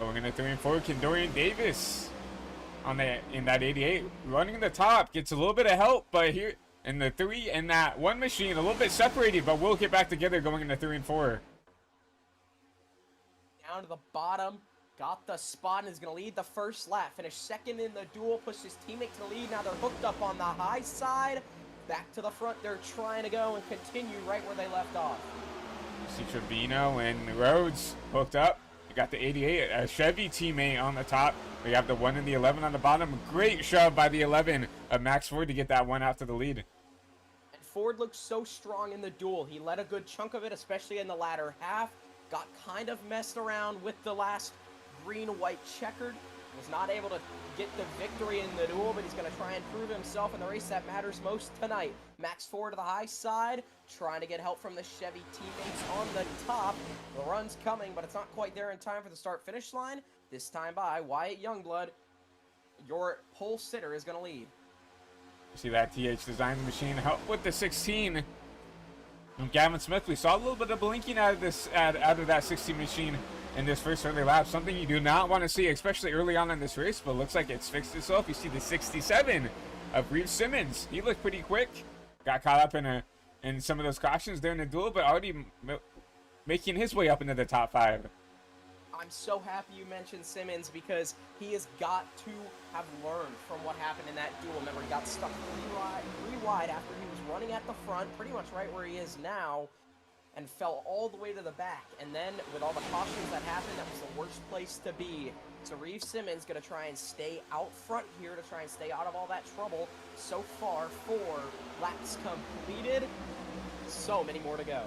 Going into 3 and 4, Kendorian Davis in that 88, running the top, gets a little bit of help, but here in the 3 and that 1 machine, a little bit separated, but we'll get back together going into 3 and 4. Down to the bottom, got the spot and is going to lead the first lap. Finished second in the duel, pushed his teammate to the lead. Now they're hooked up on the high side. Back to the front, they're trying to go and continue right where they left off. You see Trevino and Rhodes hooked up. You got the 88, a Chevy teammate on the top. We have the 1 and the 11 on the bottom. Great shove by the 11 of Max Ford to get that one out to the lead. And Ford looked so strong in the duel. He led a good chunk of it, especially in the latter half. Got kind of messed around with the last green-white checkered. Was not able to get the victory in the duel, but he's going to try and prove himself in the race that matters most tonight. Max Ford to the high side, trying to get help from the Chevy teammates on the top. The run's coming, but it's not quite there in time for the start-finish line. This time by Wyatt Youngblood. Your pole sitter is going to lead. You see that TH Design machine help with the 16. And Gavin Smith, we saw a little bit of blinking out of that 16 machine in this first early lap. Something you do not want to see, especially early on in this race, but looks like it's fixed itself. You see the 67 of Reeve Simmons. He looked pretty quick. Got caught up in some of those cautions there in the duel, but already making his way up into the top 5. I'm so happy you mentioned Simmons because he has got to have learned from what happened in that duel. Remember, he got stuck three wide after he was running at the front, pretty much right where he is now, and fell all the way to the back. And then, with all the cautions that happened, that was the worst place to be. So Reeve Simmons going to try and stay out front here to try and stay out of all that trouble. So far, 4 laps completed. So many more to go.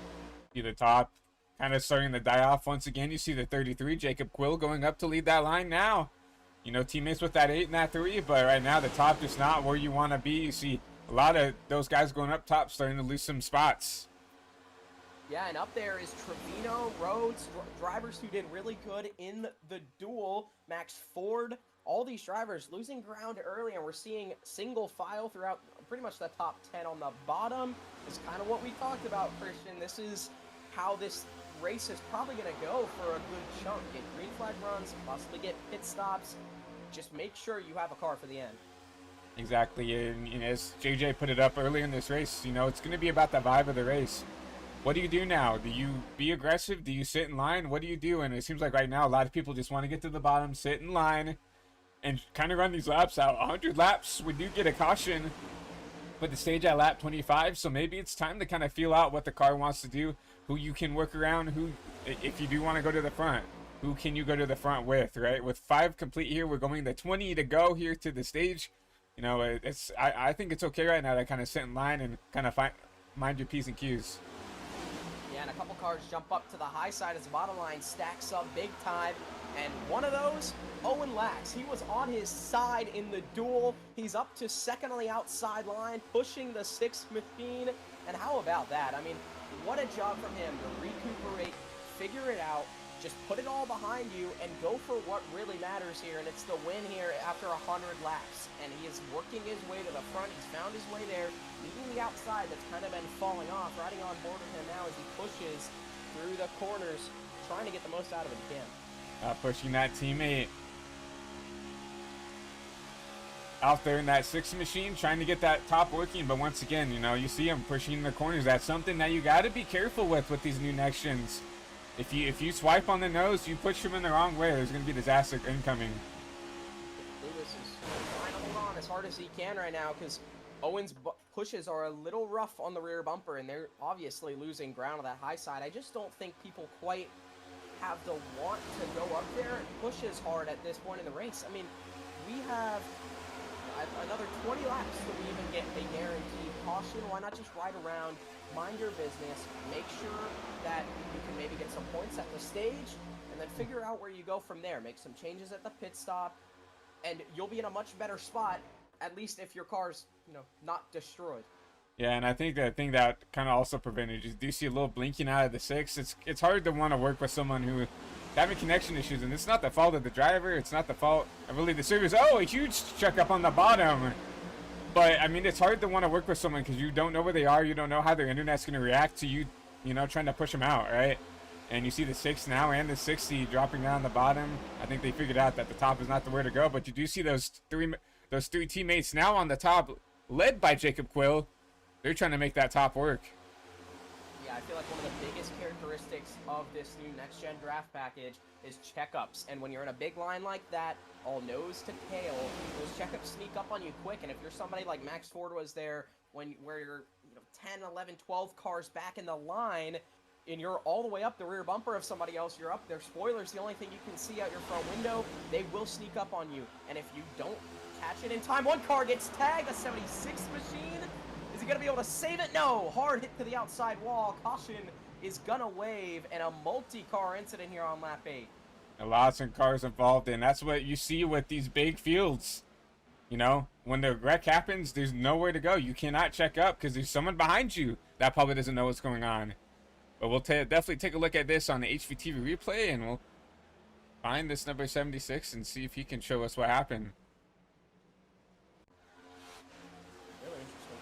See the top kind of starting to die off once again. You see the 33, Jacob Quill, going up to lead that line now. You know, teammates with that 8 and that 3, but right now the top is not where you want to be. You see a lot of those guys going up top starting to lose some spots. Yeah, and up there is Trevino, Rhodes, drivers who did really good in the duel. Max Ford, all these drivers losing ground early, and we're seeing single file throughout pretty much the top 10 on the bottom. It's kind of what we talked about, Christian. This is how this race is probably going to go for a good chunk. Get green flag runs, possibly get pit stops. Just make sure you have a car for the end. Exactly, and as JJ put it up early in this race, you know, it's going to be about the vibe of the race. What do you do now? Do you be aggressive? Do you sit in line? What do you do? And it seems like right now a lot of people just want to get to the bottom, sit in line, and kind of run these laps out. 100 laps, we do get a caution, but the stage at lap 25, so maybe it's time to kind of feel out what the car wants to do, who you can work around, who, if you do want to go to the front, who can you go to the front with, right? With 5 complete here, we're going to 20 to go here to the stage. You know, I think it's okay right now to kind of sit in line and kind of mind your P's and Q's. Yeah, and a couple cars jump up to the high side as the bottom line stacks up big time. And one of those, Owen Lax, he was on his side in the duel. He's up to second on the outside line, pushing the 6th machine. And how about that? I mean, what a job from him to recuperate, figure it out, just put it all behind you and go for what really matters here. And it's the win here after 100 laps. And he is working his way to the front. He's found his way there, leaving the outside that's kind of been falling off, riding on board with him now as he pushes through the corners, trying to get the most out of it he can. Pushing that teammate out there in that 6 machine, trying to get that top working. But once again, you know, you see him pushing the corners. That's something that you got to be careful with these new next gens. If you swipe on the nose, you push him in the wrong way, there's going to be disaster incoming. Lewis is trying to hold on as hard as he can right now because Owen's pushes are a little rough on the rear bumper, and they're obviously losing ground on that high side. I just don't think people quite have the want to go up there and push as hard at this point in the race. I mean, we have another 20 laps till we even get a guaranteed caution. Why not just ride around, mind your business, make sure that you can maybe get some points at the stage, and then figure out where you go from there. Make some changes at the pit stop, and you'll be in a much better spot, at least if your car's, you know, not destroyed. Yeah, and I think the thing that kind of also prevented is, do you see a little blinking out of the 6? It's hard to want to work with someone who having connection issues, and it's not the fault of the driver. It's not the fault of really the service. Oh, a huge check up on the bottom. But I mean, it's hard to want to work with someone because you don't know where they are. You don't know how their internet's going to react to you, you know, trying to push them out, right? And you see the 6 now and the 60 dropping down the bottom. I think they figured out that the top is not the way to go. But you do see those three teammates now on the top, led by Jacob Quill. They're trying to make that top work. Yeah, I feel like one of the biggest characteristics of this new next-gen draft package is checkups. And when you're in a big line like that, all nose to tail, those checkups sneak up on you quick. And if you're somebody like Max Ford was there, where you're 10, 11, 12 cars back in the line, and you're all the way up the rear bumper of somebody else, you're up their spoilers, the only thing you can see out your front window, they will sneak up on you. And if you don't catch it in time, one car gets tagged, a 76 machine. Is he going to be able to save it? No! Hard hit to the outside wall. Caution is going to wave, and a multi-car incident here on lap 8. Lots of cars involved, and that's what you see with these big fields. You know, when the wreck happens, there's nowhere to go. You cannot check up because there's someone behind you that probably doesn't know what's going on. But we'll definitely take a look at this on the HVTV replay, and we'll find this number 76 and see if he can show us what happened. Really interesting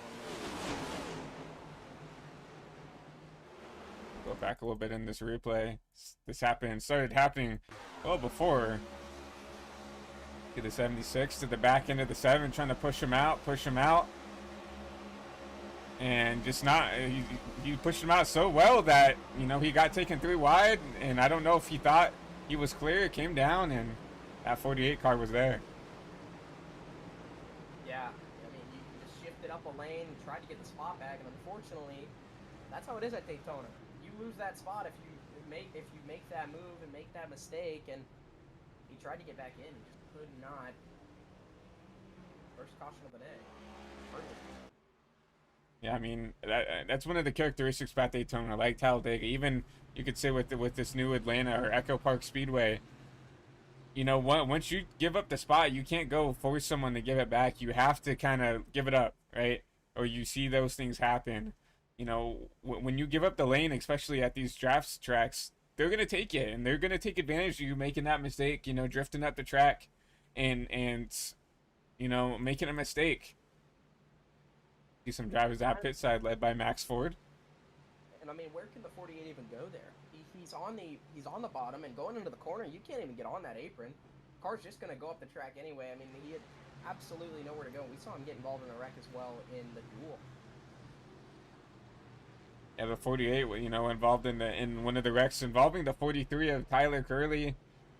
one. Go back a little bit in this replay. This started happening well before. See the 76 to the back end of the 7, trying to push him out. And just not, he pushed him out so well that, you know, he got taken 3 wide, and I don't know if he thought he was clear. It came down, and that 48 car was there. Yeah, I mean, you just shifted up a lane, tried to get the spot back, and unfortunately, that's how it is at Daytona. You lose that spot if you make that move and make that mistake, and he tried to get back in, just could not. First caution of the day. Yeah, I mean, that's one of the characteristics about Daytona, like Talladega. Even you could say with this new Atlanta or Echo Park Speedway, you know, once you give up the spot, you can't go force someone to give it back. You have to kind of give it up, right? Or you see those things happen. You know, when you give up the lane, especially at these drafts tracks, they're going to take it, and they're going to take advantage of you making that mistake, you know, drifting up the track and you know, making a mistake. See some drivers at pit side led by Max Ford. And I mean, where can the 48 even go there? He's on the bottom, and going into the corner, you can't even get on that apron. Car's just going to go up the track anyway. I mean, he had absolutely nowhere to go. We saw him get involved in a wreck as well in the duel. Yeah, the 48, you know, involved in one of the wrecks involving the 43 of Tyler Curley. You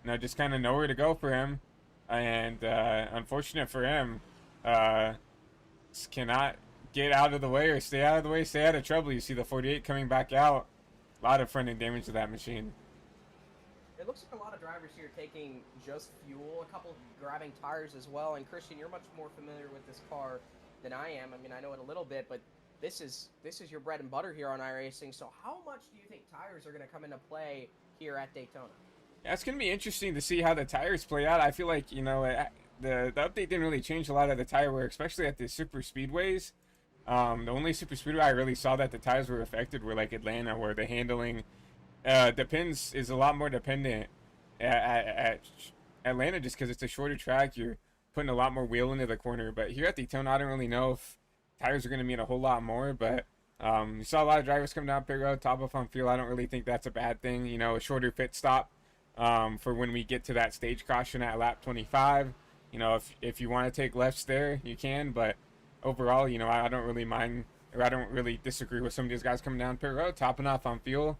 know, just kind of nowhere to go for him, and unfortunate for him, cannot get out of the way or stay out of the way, stay out of trouble. You see the 48 coming back out. A lot of front end damage to that machine. It looks like a lot of drivers here taking just fuel, a couple grabbing tires as well. And Christian, you're much more familiar with this car than I am. I mean, I know it a little bit, but this is your bread and butter here on iRacing. So how much do you think tires are going to come into play here at Daytona? Yeah, it's going to be interesting to see how the tires play out. I feel like, you know, the update didn't really change a lot of the tire wear, especially at the super speedways. The only super speedway I really saw that the tires were affected were like Atlanta, where the handling is a lot more dependent at Atlanta, just because it's a shorter track. You're putting a lot more wheel into the corner. But here at Daytona, I don't really know if tires are going to mean a whole lot more. But you saw a lot of drivers come down pit road, top off on fuel. I don't really think that's a bad thing. You know, a shorter pit stop for when we get to that stage caution at lap 25. You know, if you want to take lefts there, you can, but overall, you know, I don't really mind, or I don't really disagree with some of these guys coming down pit road, topping off on fuel,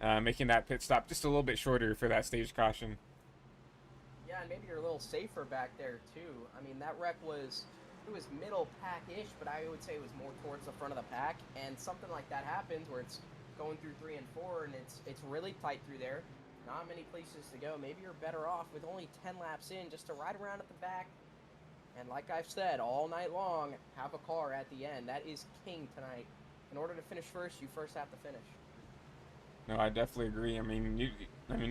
making that pit stop just a little bit shorter for that stage caution. Yeah, and maybe you're a little safer back there too. I mean, that wreck was middle pack-ish, but I would say it was more towards the front of the pack. And something like that happens where it's going through 3 and 4, and it's really tight through there. Not many places to go. Maybe you're better off with only 10 laps in just to ride around at the back. And like I've said all night long, have a car at the end. That is king tonight. In order to finish first, you first have to finish. No, I definitely agree. I mean,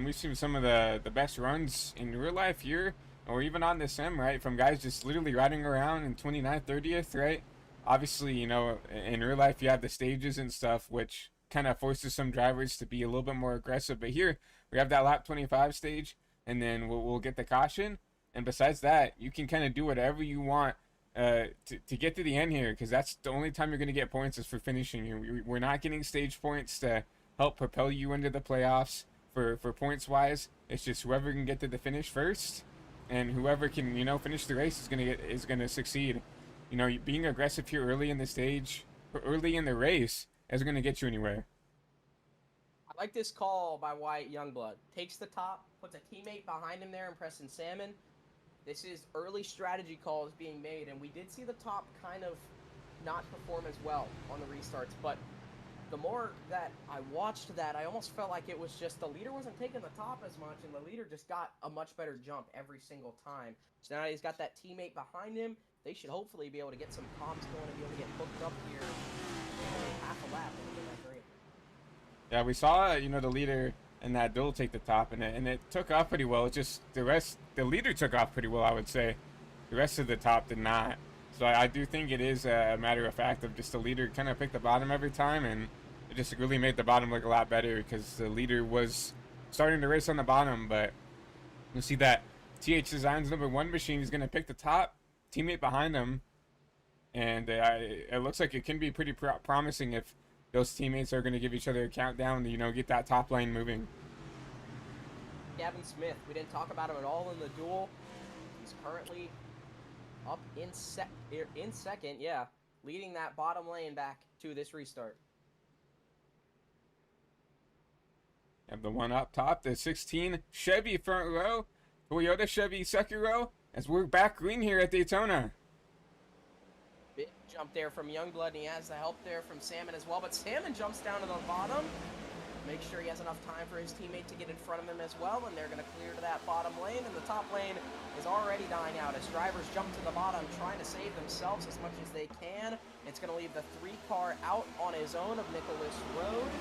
we've seen some of the best runs in real life here, or even on the sim, right? From guys just literally riding around in 29th, 30th, right? Obviously, you know, in real life you have the stages and stuff, which kind of forces some drivers to be a little bit more aggressive. But here we have that lap 25 stage, and then we'll get the caution. And besides that, you can kind of do whatever you want to get to the end here, because that's the only time you're going to get points is for finishing. We're not getting stage points to help propel you into the playoffs for points wise. It's just whoever can get to the finish first, and whoever can, you know, finish the race is gonna succeed. You know, being aggressive here early in the stage, or early in the race, isn't gonna get you anywhere. I like this call by Wyatt Youngblood. Takes the top, puts a teammate behind him there in Preston Salmon. This is early strategy calls being made, and we did see the top kind of not perform as well on the restarts, but the more that I watched that, I almost felt like it was just the leader wasn't taking the top as much, and the leader just got a much better jump every single time. So now he's got that teammate behind him. They should hopefully be able to get some comms going and be able to get hooked up here in half a lap. Yeah, we saw, you know, the leader in that duel take the top, and it took off pretty well. It's just the leader took off pretty well, I would say. The rest of the top did not. So I do think it is a matter of fact of just the leader kind of picked the bottom every time, and it just really made the bottom look a lot better because the leader was starting to race on the bottom. But you see that TH Design's #1 machine is going to pick the top, teammate behind him, and it looks like it can be pretty promising if those teammates are going to give each other a countdown to, you know, get that top lane moving. Gavin Smith, we didn't talk about him at all in the duel. He's currently up in second, yeah, leading that bottom lane back to this restart. Have the one up top, the 16 Chevy front row, Toyota Chevy second row, as we're back green here at Daytona. Big jump there from Youngblood, and he has the help there from Salmon as well, but Salmon jumps down to the bottom. Make sure he has enough time for his teammate to get in front of him as well, and they're going to clear to that bottom lane, and the top lane is already dying out as drivers jump to the bottom, trying to save themselves as much as they can. It's going to leave the 3-car out on his own of Nicholas Road.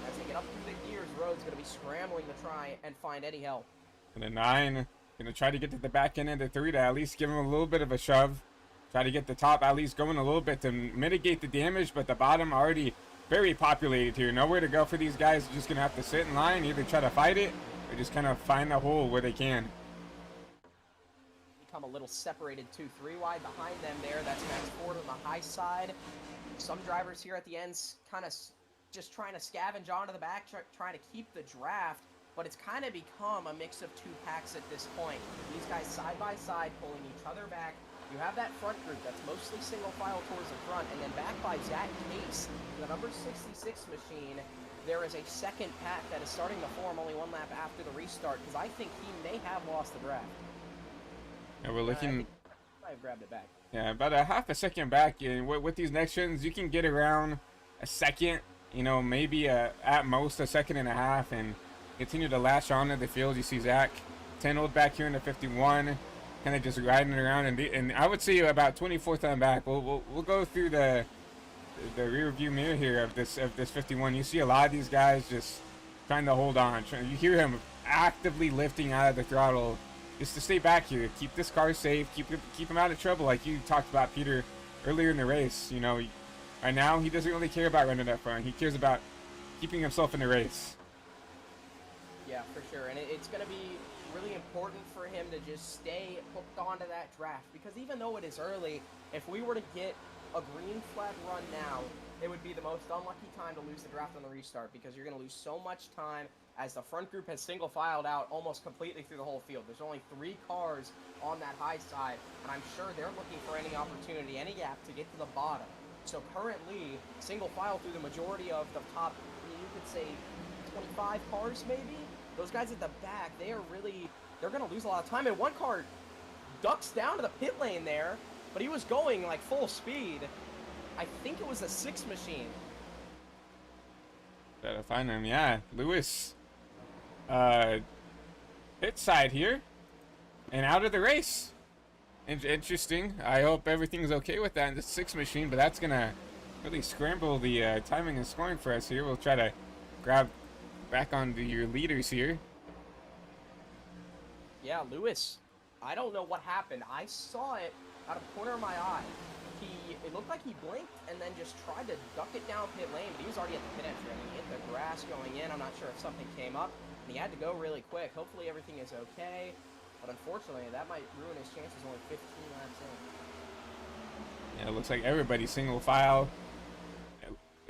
As they get up through the gears, Road's going to be scrambling to try and find any help. And the 9 going to try to get to the back end of the 3 to at least give him a little bit of a shove. Try to get the top at least going a little bit to mitigate the damage, but the bottom already very populated here. Nowhere to go for these guys. They're just going to have to sit in line, either try to fight it or just kind of find the hole where they can. Become a little separated 2-3 wide behind them there. That's Max Ford on the high side. Some drivers here at the end kind of just trying to scavenge onto the back, trying to keep the draft, but it's kind of become a mix of 2 packs at this point. These guys side by side pulling each other back. You have that front group that's mostly single file towards the front, and then back by Zach Case, the number 66 machine, there is a second pack that is starting to form only 1 lap after the restart, because I think he may have lost the draft. Yeah, we're looking. I've grabbed it back. Yeah, about a half a second back. And with these next gens, you can get around a second, you know, maybe at most a second and a half, and continue to latch on to the field. You see Zach 10 old back here in the 51. Kind of just riding around, and I would say about 24th on back. We'll go through the rear view mirror here of this 51. You see a lot of these guys just trying to hold on. You hear him actively lifting out of the throttle just to stay back here, keep this car safe, keep him out of trouble, like you talked about, Peter, earlier in the race. You know, right now he doesn't really care about running up front. He cares about keeping himself in the race. Yeah, for sure, and it's going to be really important for him to just stay hooked onto that draft, because even though it is early, if we were to get a green flag run now, it would be the most unlucky time to lose the draft on the restart, because you're going to lose so much time as the front group has single filed out almost completely through the whole field. There's only 3 cars on that high side, and I'm sure they're looking for any opportunity, any gap to get to the bottom. So currently, single file through the majority of the top, you could say 25 cars maybe. Those guys at the back, they're going to lose a lot of time. And one car ducks down to the pit lane there, but he was going like full speed. I think it was a 6 machine. Better find him, yeah. Lewis, pit side here, and out of the race. Interesting. I hope everything's okay with that in the 6 machine, but that's going to really scramble the timing and scoring for us here. We'll try to grab back onto your leaders here. Yeah, Lewis. I don't know what happened. I saw it out of the corner of my eye. It looked like he blinked and then just tried to duck it down pit lane, but he was already at the pit entry. I mean, he hit the grass going in. I'm not sure if something came up, and he had to go really quick. Hopefully everything is okay, but unfortunately, that might ruin his chances only 15 laps in. Yeah, it looks like everybody's single file.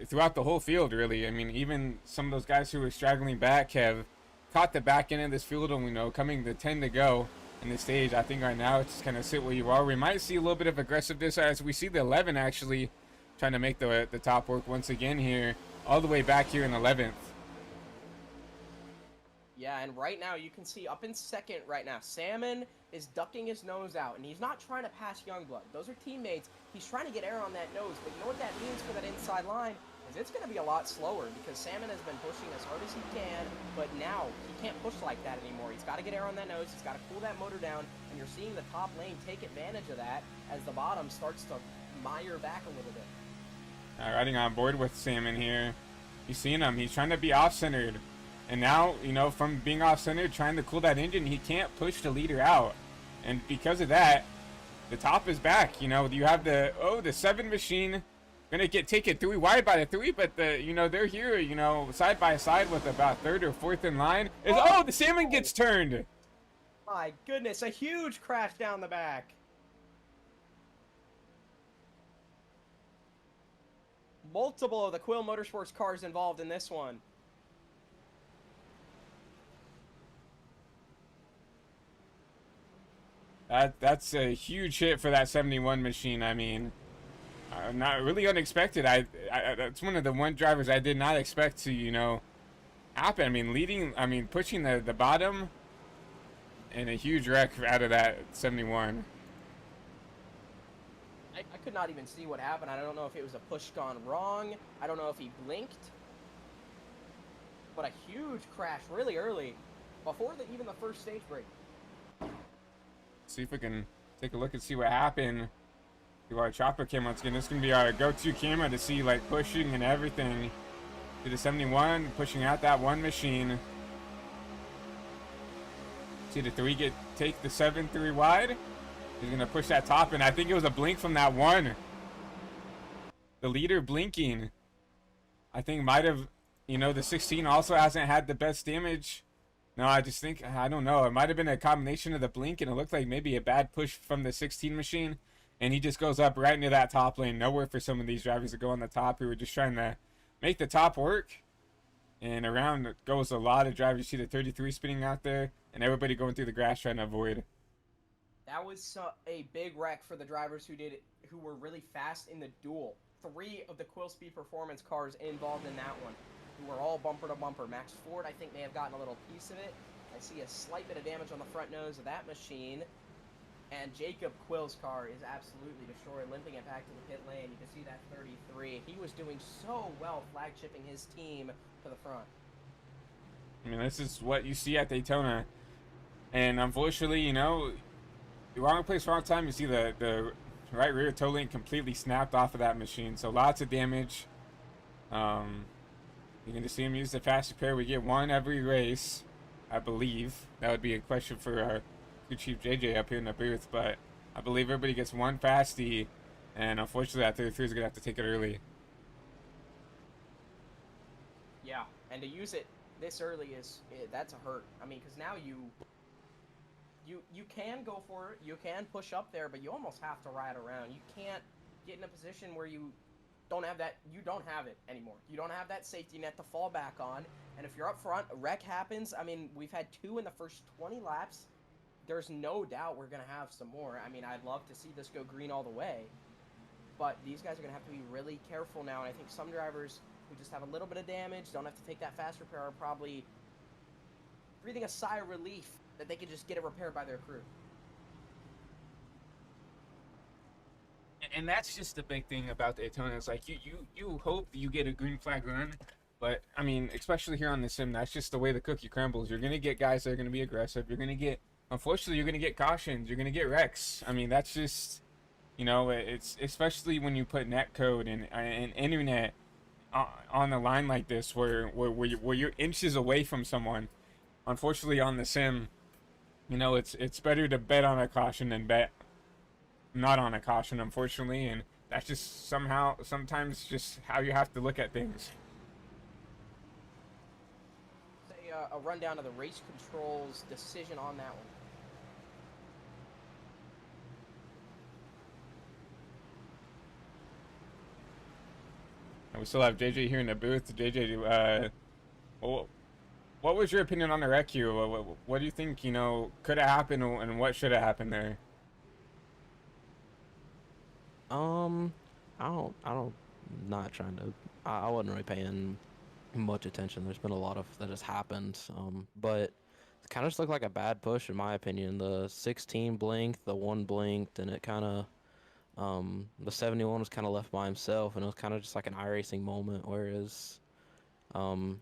throughout the whole field, really. I mean, even some of those guys who were straggling back have caught the back end of this field, and coming to 10 to go in the stage. I think right now it's just kind of sit where you are. We might see a little bit of aggressiveness as we see the 11 actually trying to make the top work once again here, all the way back here in 11th. Yeah, and right now you can see up in second right now, Salmon is ducking his nose out, and he's not trying to pass Youngblood. Those are teammates. He's trying to get air on that nose, but you know what that means for that inside line? Is it's going to be a lot slower because Salmon has been pushing as hard as he can, but now he can't push like that anymore. He's got to get air on that nose. He's got to cool that motor down, and you're seeing the top lane take advantage of that as the bottom starts to mire back a little bit. Riding on board with Salmon here. You've seen him. He's trying to be off-centered. And now, from being off-centered, trying to cool that engine, he can't push the leader out. And because of that, the top is back. You have the 7 machine gonna get taken 3 wide by the 3, but they're here, side by side with about 3rd or 4th in line. The Salmon gets turned. My goodness, a huge crash down the back. Multiple of the Quill Motorsports cars involved in this one. That's a huge hit for that 71 machine. I mean, not really unexpected. That's one of the drivers I did not expect to, happen. I mean, pushing the bottom and a huge wreck out of that 71. I could not even see what happened. I don't know if it was a push gone wrong. I don't know if he blinked. But a huge crash really early, before even the first stage break. See if we can take a look and see what happened to our chopper cam once again. This is going to be our go-to camera to see like pushing and everything to the 71, pushing out that 1 machine. See the 3 take the 7 3 wide. He's going to push that top, and I think it was a blink from that 1. The leader blinking. I think might have, the 16 also hasn't had the best damage. No, I just think, I don't know. It might have been a combination of the blink, and it looked like maybe a bad push from the 16 machine. And he just goes up right into that top lane. Nowhere for some of these drivers to go on the top who were just trying to make the top work. And around goes a lot of drivers. You see the 33 spinning out there, and everybody going through the grass trying to avoid. That was a big wreck for the drivers who were really fast in the duel. 3 of the Quill Speed Performance cars involved in that one, who were all bumper to bumper. Max Ford, I think, may have gotten a little piece of it. I see a slight bit of damage on the front nose of that machine. And Jacob Quill's car is absolutely destroyed, limping it back to the pit lane. You can see that 33. He was doing so well flagshipping his team to the front. I mean, this is what you see at Daytona. And unfortunately, the wrong place, wrong time. You see the right rear toe link completely snapped off of that machine. So lots of damage. You can just see him use the fast repair. We get 1 every race, I believe. That would be a question for our crew chief JJ up here in the booth. But I believe everybody gets 1 fasty. And unfortunately, that 33 is going to have to take it early. Yeah, and to use it this early that's a hurt. I mean, because now you can go for it, you can push up there, but you almost have to ride around. You can't get in a position where you don't have it anymore. You don't have that safety net to fall back on, and if you're up front, a wreck happens. I mean, we've had 2 in the first 20 laps. There's no doubt we're going to have some more. I mean, I'd love to see this go green all the way, but these guys are going to have to be really careful now, and I think some drivers who just have a little bit of damage, don't have to take that fast repair, are probably breathing a sigh of relief that they can just get it repaired by their crew. And that's just the big thing about Daytona. It's like you hope you get a green flag run, but I mean, especially here on the sim, that's just the way the cookie crumbles. You're gonna get guys that are gonna be aggressive. Unfortunately, you're gonna get cautions. You're gonna get wrecks. I mean, that's just, it's especially when you put net code and internet on the line like this, where you're inches away from someone. Unfortunately, on the sim, it's better to bet on a caution than bet not on a caution, unfortunately, and that's just sometimes just how you have to look at things. Say a rundown of the race controls decision on that one. We still have JJ here in the booth. JJ, wh- what was your opinion on the wreck here? What do you think, you know, could have happened and what should have happened there? Um, I don't, not trying to. I wasn't really paying much attention. There's been a lot of that has happened. But it kind of just looked like a bad push in my opinion. The 16 blinked, the one blinked, and it kind of the 71 was kind of left by himself, and it was kind of just like an iRacing moment. Whereas um,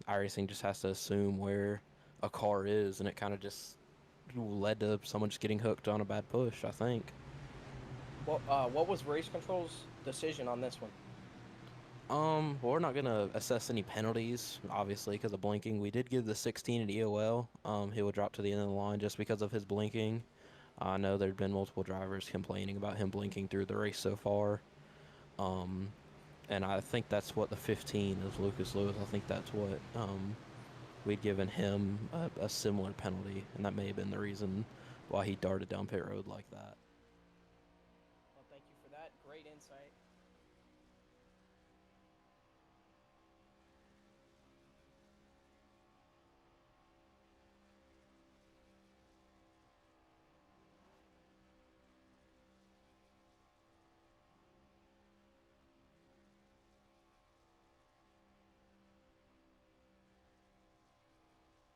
iRacing just has to assume where a car is, and it kind of just led to someone just getting hooked on a bad push, I think. What was race control's decision on this one? Well, we're not gonna assess any penalties, obviously, because of blinking. We did give the 16 an EOL. He would drop to the end of the line just because of his blinking. I know there'd been multiple drivers complaining about him blinking through the race so far. Um, and I think that's what the 15 is, Lucas Lewis. I think that's what we'd given him a similar penalty, and that may have been the reason why he darted down pit road like that. Well, thank you for that. Great insight.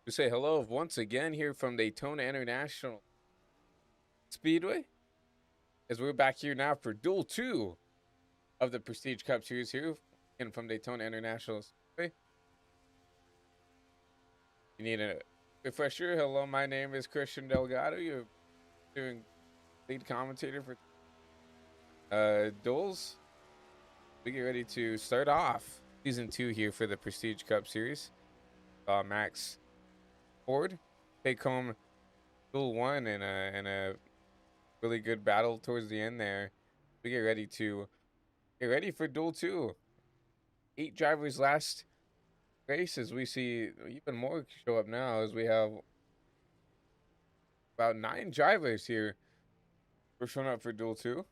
We say hello once again here from Daytona International Speedway, as we're back here now for Duel 2 of the Prestige Cup Series here and from Daytona International Speedway. You need a refresher. Hello, my name is Christian Delgado. You're doing lead commentator for Duels. We get ready to start off season 2 here for the Prestige Cup Series. Max Ford take home Duel 1 in a really good battle towards the end there. We get ready for Duel 2. 8 drivers last race, as we see even more show up now, as we have about 9 drivers here. We're showing up for Duel 2.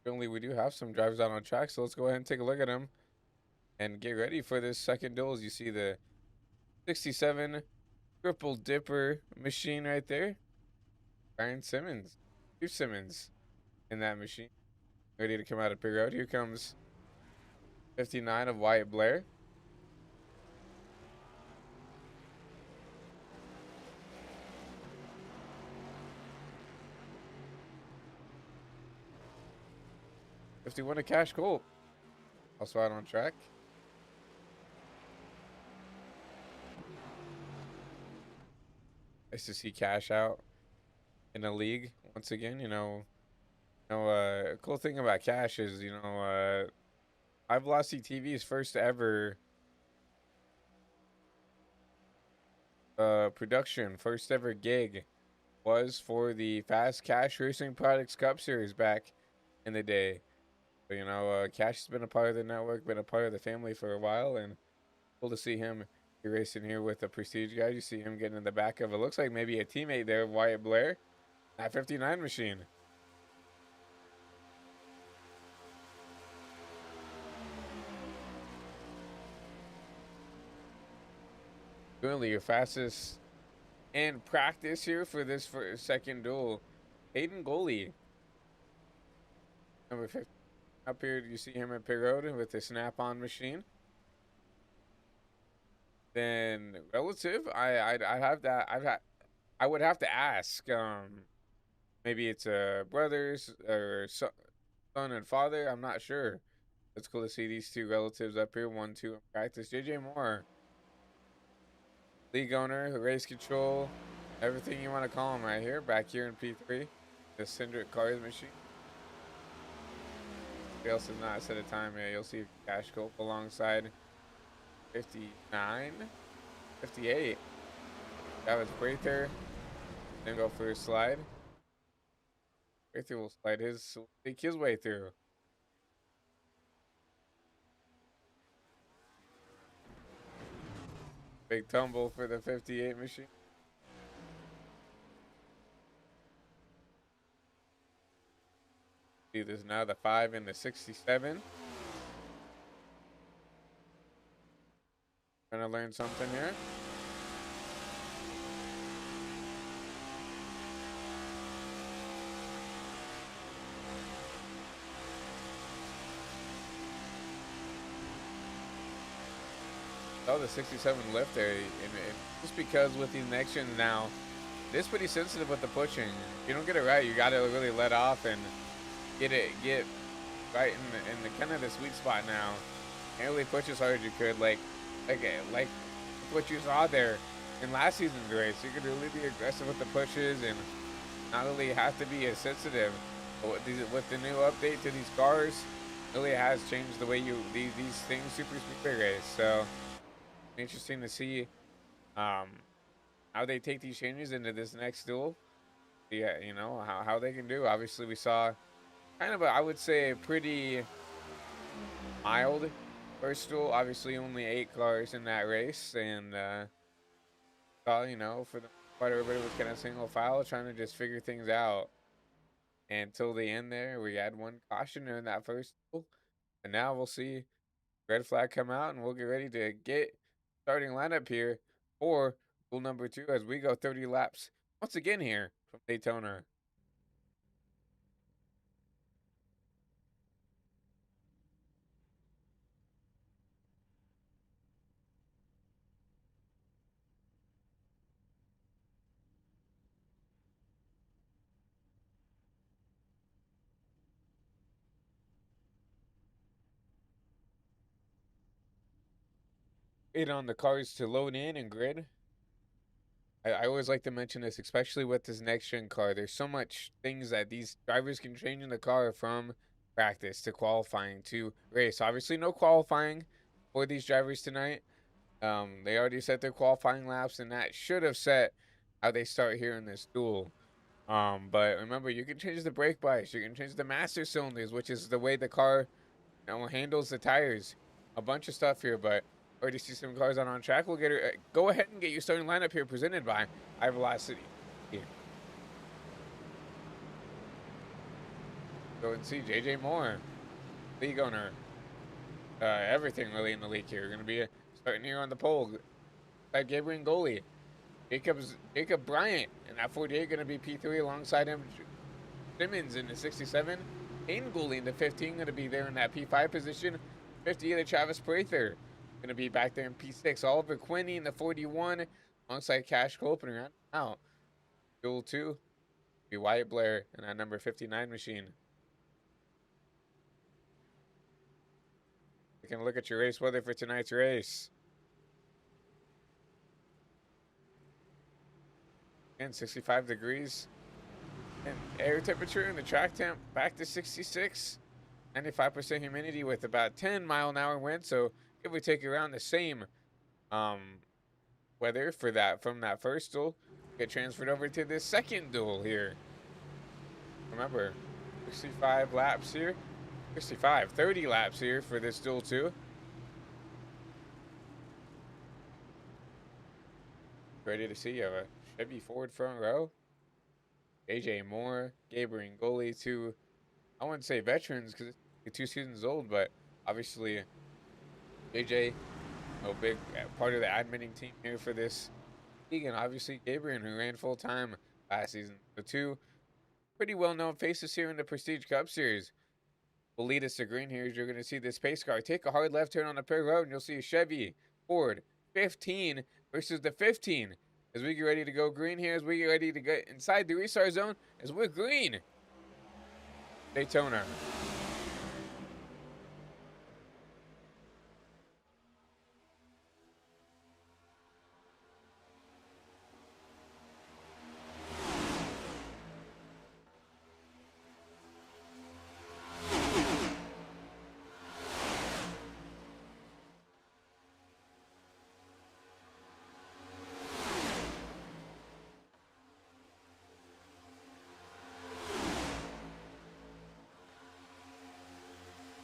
Currently, we do have some drivers out on track, so let's go ahead and take a look at them and get ready for this second duel. As you see the 67 triple dipper machine right there. Brian Simmons, Steve Simmons in that machine, ready to come out of pit road. Here comes 59 of Wyatt Blair. '51 of Cash Colt, also out on track. Nice to see Cash out in the league once again. Cool thing about Cash is, High Velocity TV's first ever production, first ever gig was for the Fast Cash Racing Products Cup Series back in the day. But, Cash has been a part of the network, been a part of the family for a while, and cool to see him racing here with the Prestige guys. You see him getting in the back of it. Looks like maybe a teammate there, Wyatt Blair, that 59 machine. Currently your fastest in practice here for this second duel, Hayden Goalie, number 50. Up here, you see him in pit road with the snap-on machine. Then relative, I would have to ask. Maybe it's brothers or son and father. I'm not sure. It's cool to see these two relatives up here. 1-2 in practice. JJ Moore, league owner, race control, everything you want to call him right here. Back here in P3, the Cindric Cars machine. He else has not set a time yet. You'll see Cash Colt alongside 59, 58. Travis Prather. Then go for a slide. Prather will take his way through. Big tumble for the 58 machine. See this now, the 5 and the 67. Gonna learn something here. Oh, the 67 lift there, and just because with these next gens now, it is pretty sensitive with the pushing. If you don't get it right, you gotta really let off and get right in the kind of the sweet spot now. And really push as hard as you could, like what you saw there in last season's race. You could really be aggressive with the pushes and not really have to be as sensitive. But with the new update to these cars, really has changed the way these things super speedway race. So interesting to see how they take these changes into this next duel. Yeah, you know how they can do. Obviously, we saw kind of I would say a pretty mild first duel. Obviously, only 8 cars in that race, and saw, you know, for the most part, everybody was kind of single file trying to just figure things out. And until the end there, we had one caution in that first duel, and now we'll see red flag come out, and we'll get ready to get starting lineup here for duel number 2 as we go 30 laps once again here from Daytona. Wait on the cars to load in and grid. I always like to mention this, especially with this next gen car. There's so much things that these drivers can change in the car from practice to qualifying to race. Obviously, no qualifying for these drivers tonight. They already set their qualifying laps, and that should have set how they start here in this duel. But remember, you can change the brake bias, you can change the master cylinders, which is the way the car, you know, handles the tires. A bunch of stuff here, but already see some cars on track. We'll get her. Go ahead and get your starting lineup here, presented by High Velocity. Here. Go and see JJ Moore, league owner. Everything really in the league here. We're gonna be starting here on the pole. Like Gabriel Goalie, Jacob Bryant, and that 48 gonna be P3 alongside him. Simmons in the 67. Hayden Gooley in the 15 gonna be there in that P5 position. 58 Travis Prather gonna be back there in P6. Oliver Quinney in the 41 alongside Cash Copeland around out. Duel 2 be Wyatt Blair in that number 59 machine. You can look at your race weather for tonight's race. And 65 degrees. And air temperature and the track temp back to 66. 95% humidity with about 10-mile-an-hour wind. So if we take around the same weather for that from that first duel, get transferred over to this second duel here. Remember, 65 laps here. 30 laps here for this duel 2. Ready to see you have a Chevy Ford front row. AJ Moore, Gabriel Goalie, 2, I wouldn't say veterans because it's 2 seasons old, but obviously JJ, a big part of the admitting team here for this league, and obviously Gabriel, who ran full time last season. The 2 pretty well known faces here in the Prestige Cup Series will lead us to green here. As you're going to see this pace car take a hard left turn on the pit road, and you'll see a Chevy Ford 15 versus the 15 as we get ready to go green here, as we get ready to get inside the restart zone as we're green. Daytona.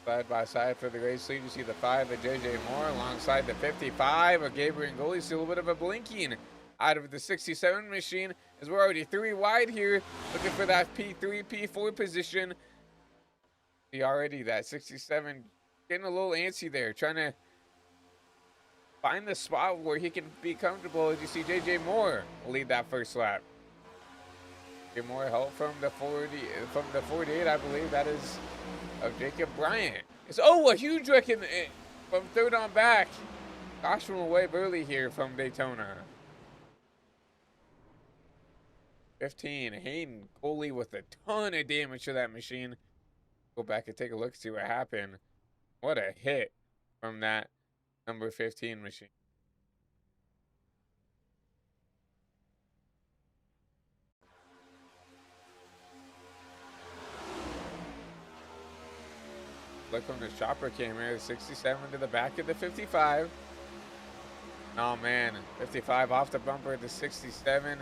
Side by side for the race lead, you see the 5 of JJ Moore alongside the 55 of Gabriel Goalie. See a little bit of a blinking out of the 67 machine as we're already 3 wide here, looking for that P3, P4 position. See already that 67 getting a little antsy there, trying to find the spot where he can be comfortable. As you see, JJ Moore will lead that first lap. Get more help from the 48, I believe that is of Jacob Bryant. It's a huge wreck from third on back. Caution away early here from Daytona. 15, Hayden Coley with a ton of damage to that machine. Go back and take a look, see what happened. What a hit from that number 15 machine. Look from the chopper camera, 67 to the back of the 55. Oh man, 55 off the bumper to 67.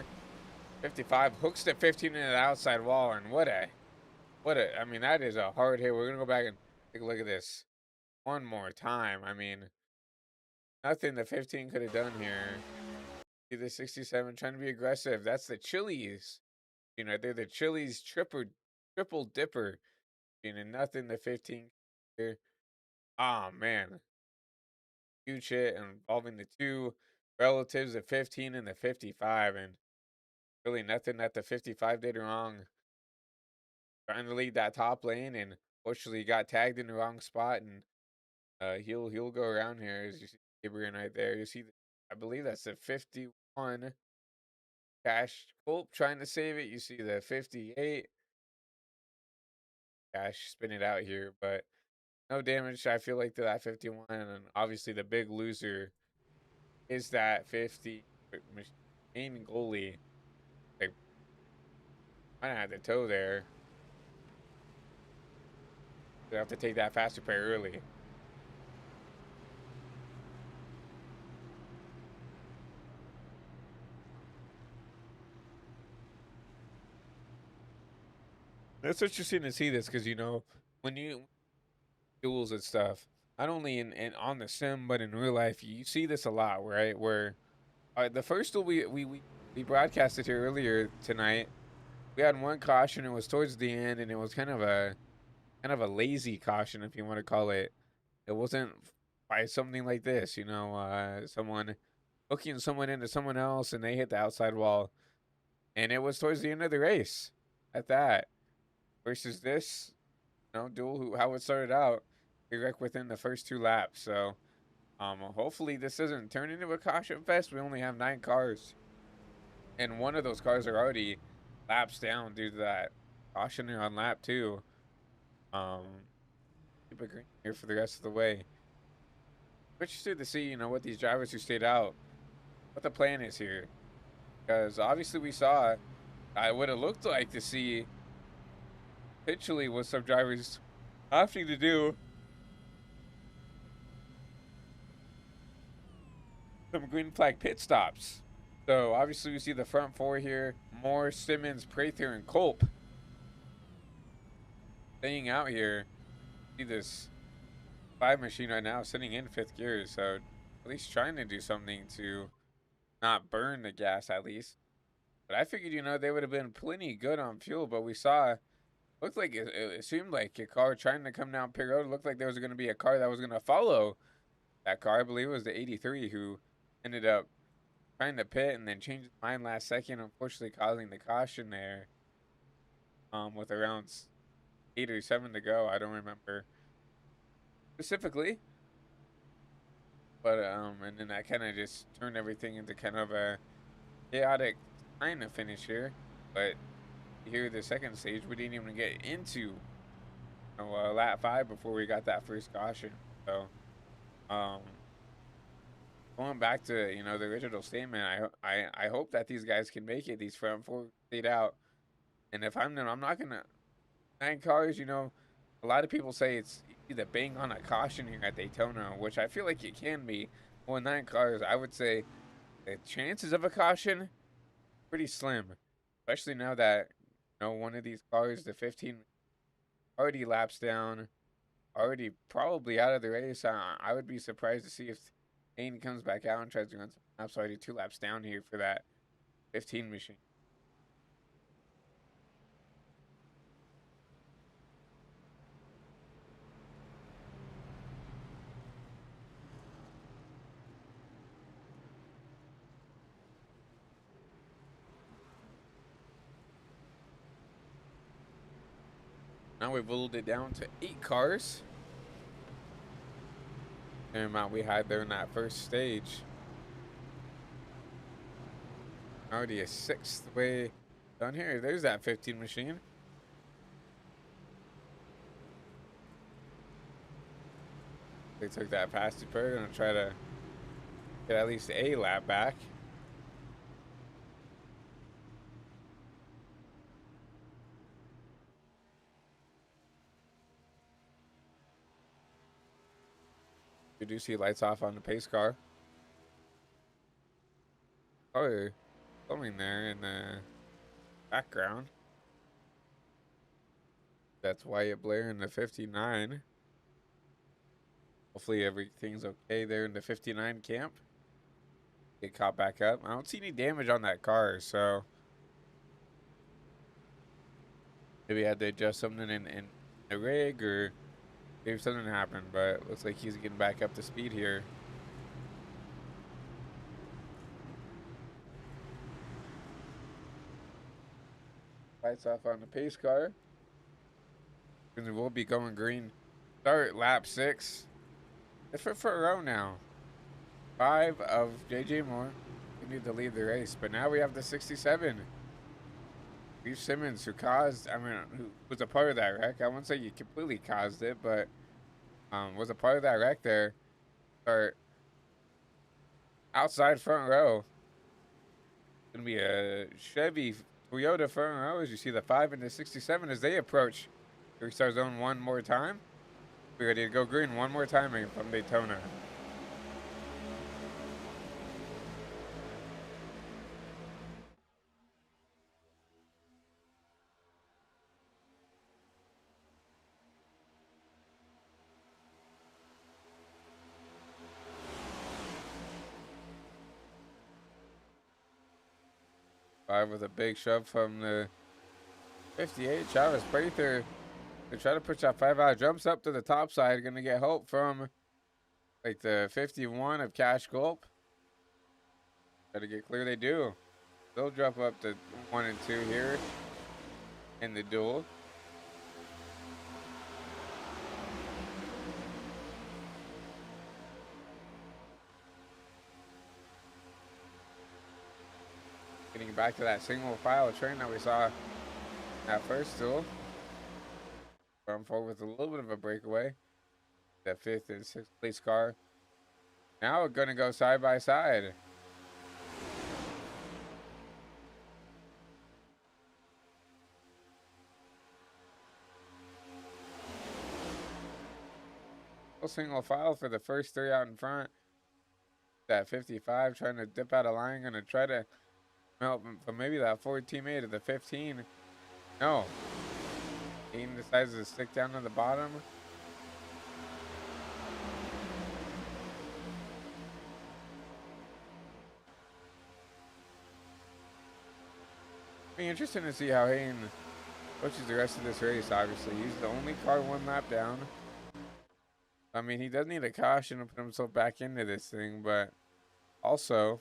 55 hooks the 15 into the outside wall, and I mean, that is a hard hit. We're gonna go back and take a look at this one more time. I mean, nothing the 15 could have done here. See the 67 trying to be aggressive. That's the Chili's. You know, they're the Chili's triple dipper. You know, nothing the 15 here. Oh man. Huge hit involving the two relatives, the 15 and the 55, and really nothing that the 55 did wrong. Trying to lead that top lane, and fortunately got tagged in the wrong spot, and he'll go around here. As you see Gabriel right there, you see, I believe that's the 51. Cash Culp trying to save it. You see the 58. Cash spin it out here, but no damage. I feel like to that 51, and obviously the big loser is that 50 main goalie. Like, might have the toe there. They have to take that fast repair early. That's interesting to see this because, you know, when you duels and stuff, not only in on the sim but in real life, you see this a lot, right? Where the first duel we broadcasted here earlier tonight, we had one caution. It was towards the end, and it was kind of a lazy caution, if you want to call it. It wasn't by something like this, you know, someone hooking someone into someone else, and they hit the outside wall, and it was towards the end of the race. At that, versus this, you know, duel, how it started out, they wrecked within the first 2 laps. So, hopefully this doesn't turn into a caution fest. We only have 9 cars, and one of those cars are already laps down due to that caution on lap 2. Keep it green here for the rest of the way. I'm interested to see, you know, what these drivers who stayed out, what the plan is here, because obviously we saw what it looked like to see potentially what some drivers having to do some green flag pit stops. So obviously we see the front 4 here: Moore, Simmons, Prather, and Culp staying out here. See this 5 machine right now sitting in 5th gear, so at least trying to do something to not burn the gas at least. But I figured, you know, they would have been plenty good on fuel, but we saw, looked like it seemed like a car trying to come down pit road. It looked like there was going to be a car that was going to follow that car. I believe it was the 83 who ended up trying to pit and then changed his mind last second, unfortunately causing the caution there. With around 8 or 7 to go, I don't remember specifically, but and then that kind of just turned everything into kind of a chaotic kind of finish here. But here, the second stage, we didn't even get into, you know, lap 5 before we got that first caution. So, going back to, you know, the original statement, I hope that these guys can make it. These front 4 stayed out, and if I'm them, I'm not gonna 9 cars. You know, a lot of people say it's easy to bang on a caution here at Daytona, which I feel like it can be. Well, 9 cars, I would say the chances of a caution pretty slim, especially now that, you know, one of these cars, the 15, already laps down, already probably out of the race. I would be surprised to see if Hayden comes back out and tries to run some laps. Already 2 laps down here for that 15 machine. Now we've whittled it down to 8 cars. The amount we had there in that first stage. Already a 6th way done here. There's that 15 machine. They took that past the bird and try to get at least a lap back. You do see lights off on the pace car. Oh, filming there in the background. That's Wyatt Blair in the 59. Hopefully everything's okay there in the 59 camp. Get caught back up. I don't see any damage on that car, so maybe I had to adjust something in the rig or maybe something happened, but it looks like he's getting back up to speed here. Lights off on the pace car. And we'll be going green. Start lap 6. It's for a row now. 5 of JJ Moore. We need to lead the race, but now we have the 67. Reeve Simmons, who was a part of that wreck. I wouldn't say you completely caused it, but was a part of that wreck there. Start outside front row. Gonna be a Chevy Toyota front row as you see the 5 and the 67 as they approach restart zone one more time. We're ready to go green one more time from Daytona. Five with a big shove from the 58. Travis Prather. They try to push that 5 out. Jumps up to the top side. Going to get help from like the 51 of Cash Gulp. Try to get clear. They do. They'll drop up to 1 and 2 here in the duel. Getting back to that single file train that we saw in that first duel. Going forward with a little bit of a breakaway. That 5th and 6th place car. Now we're going to go side by side. Single file for the first 3 out in front. That 55 trying to dip out of line. Going to try to help from maybe that Ford teammate of the 15. No. Dean decides to stick down to the bottom. Be interesting to see how Hayden coaches the rest of this race. Obviously, he's the only car 1 lap down. I mean, he does need a caution to put himself back into this thing, but also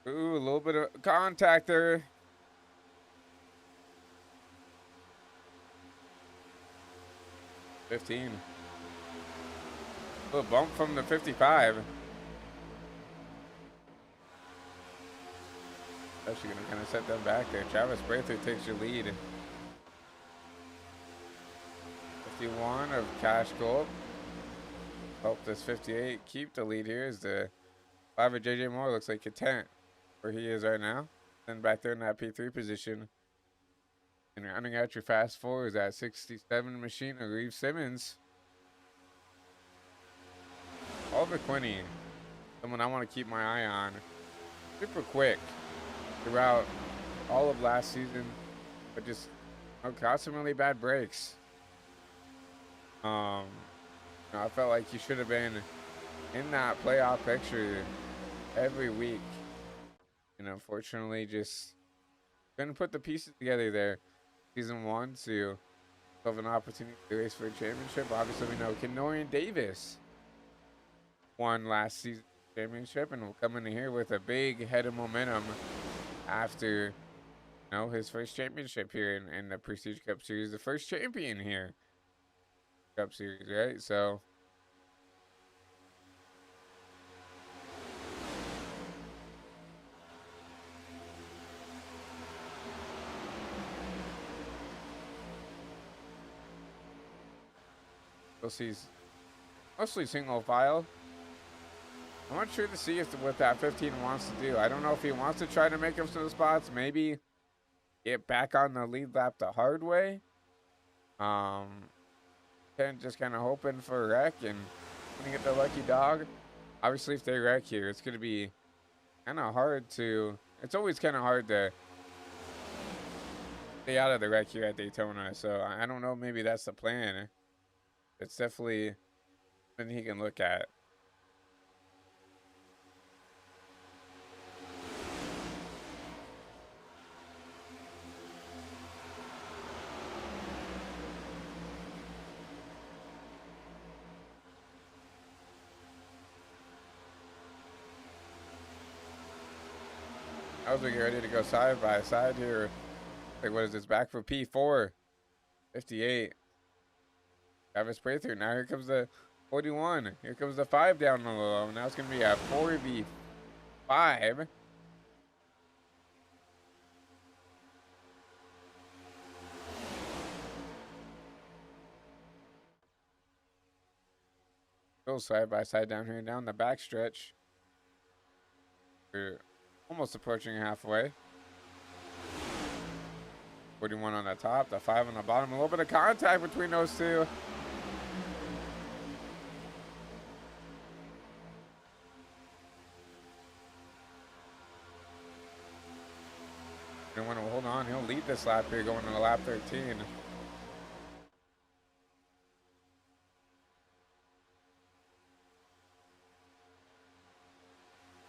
ooh, a little bit of contact there. $15. A little bump from the 55. Actually going to kind of set them back there. Travis Prather takes your lead. 51 of Cash Gold. Hope this 58 keep the lead here as the 5 of JJ Moore looks like content where he is right now. And back there in that P3 position. And rounding out your fast 4 is that 67 machine of Reeve Simmons. Oliver Quinney, someone I want to keep my eye on. Super quick throughout all of last season, but just caught some really bad breaks. Um, I felt like he should have been in that playoff picture every week. And unfortunately, just couldn't put the pieces together there. Season 1 to have an opportunity to race for a championship. Obviously, we know Kenorian Davis won last season championship and will come in here with a big head of momentum after his first championship here in the Prestige Cup Series, the first champion here Cup Series, right? So we'll see mostly single file. I'm not sure to see what that 15 wants to do. I don't know if he wants to try to make up some spots, maybe get back on the lead lap the hard way. Just kind of hoping for a wreck and gonna get the lucky dog. Obviously, if they wreck here, it's gonna be kind of hard to. It's always kind of hard to stay out of the wreck here at Daytona. So I don't know. Maybe that's the plan. It's definitely something he can look at. I was getting ready to go side by side here. Like, what is this? Back for P4. 58. Travis Prather. Now here comes the 41. Here comes the 5 down the low. Now it's going to be a 4v5. Go side by side down here, down the back stretch. We're almost approaching halfway. 41 on the top, the 5 on the bottom. A little bit of contact between those two. Don't want to hold on. He'll lead this lap here going into lap 13.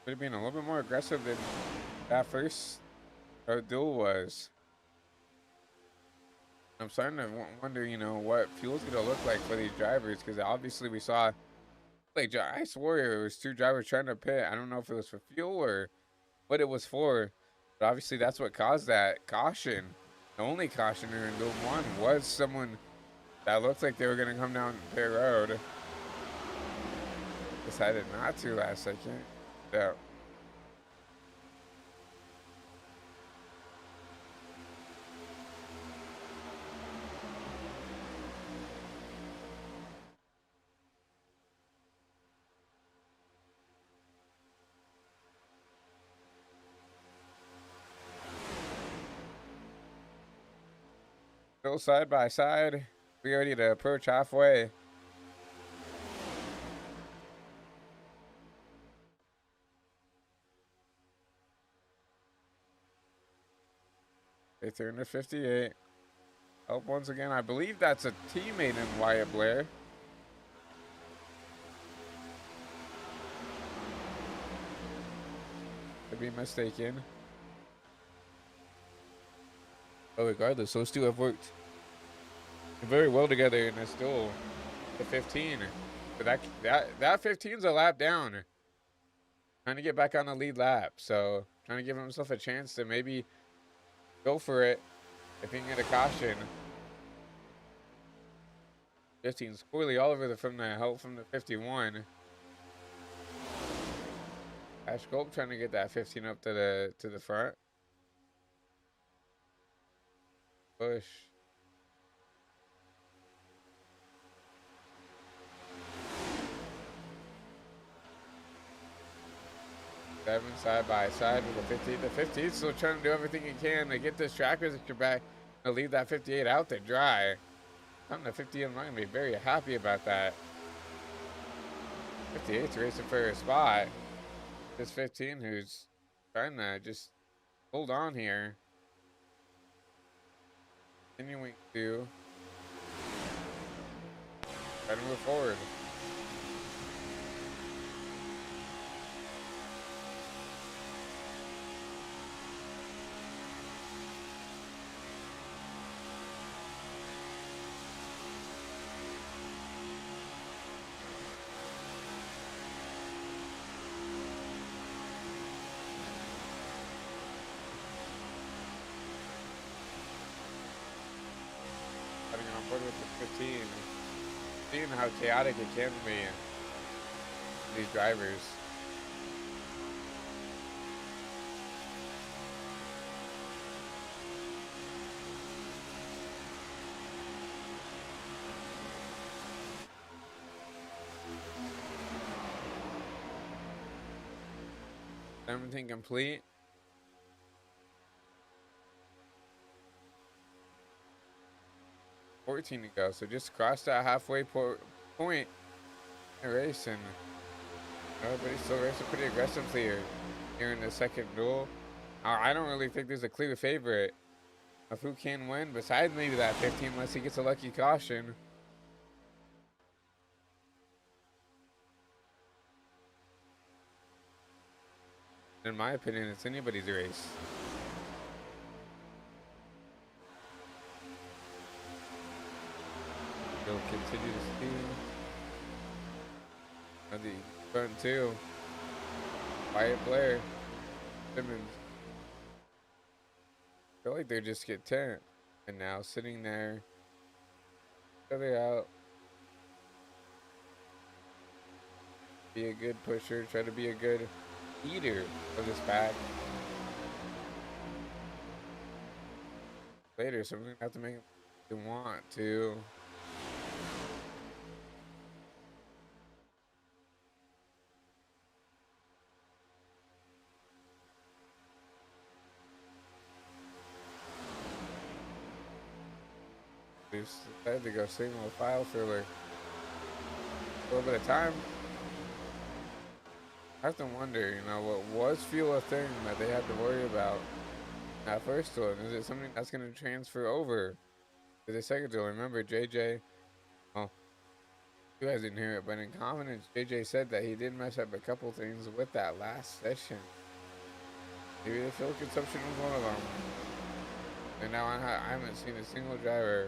Could have been a little bit more aggressive than that first duel was. I'm starting to wonder, what fuel's going to look like for these drivers, because obviously we saw, like, I swore it was 2 drivers trying to pit. I don't know if it was for fuel or what it was for, but obviously that's what caused that caution. The only cautioner in Duel 1 was someone that looked like they were going to come down pit road. Decided not to last second. So. Still side by side. We ready to approach halfway. They turn to 58. Help once again. I believe that's a teammate in Wyatt Blair. Could be mistaken. But regardless, those two have worked very well together in this duel. The 15. But that 15's a lap down. Trying to get back on the lead lap. So trying to give himself a chance to maybe go for it if he can get a caution. 15 squirrely all over from the help from the 51. Ash Gold trying to get that 15 up to the front. Push. Seven side by side with the 15. The 15 still trying to do everything he can to get this track position back and leave that 58 out to dry. I'm the 50. I'm not gonna be very happy about that. 58's racing for a spot. This 15 who's trying to just hold on here. Continuing to Try to move forward. Getting on board with the 15. Seeing how chaotic it can be in these drivers. Everything complete. $14 to go, so just crossed that halfway point in the race, and everybody's still racing pretty aggressively here in the second duel. I don't really think there's a clear favorite of who can win, besides maybe that 15, unless he gets a lucky caution. In my opinion, it's anybody's race. He'll continue to steal. On the front two. Wyatt Blair. Simmons. I feel like they're just content. And now sitting there. They're out. Be a good pusher. Try to be a good eater of this pack. Later, something have to make them want to. Just decided to go single file for like a little bit of time. I have to wonder, you know, what was fuel a thing that they had to worry about in that first one? Is it something that's going to transfer over to the second one? Remember, JJ, well, you guys didn't hear it, but in confidence, JJ said that he did mess up a couple things with that last session. Maybe the fuel consumption was one of them. And now I haven't seen a single driver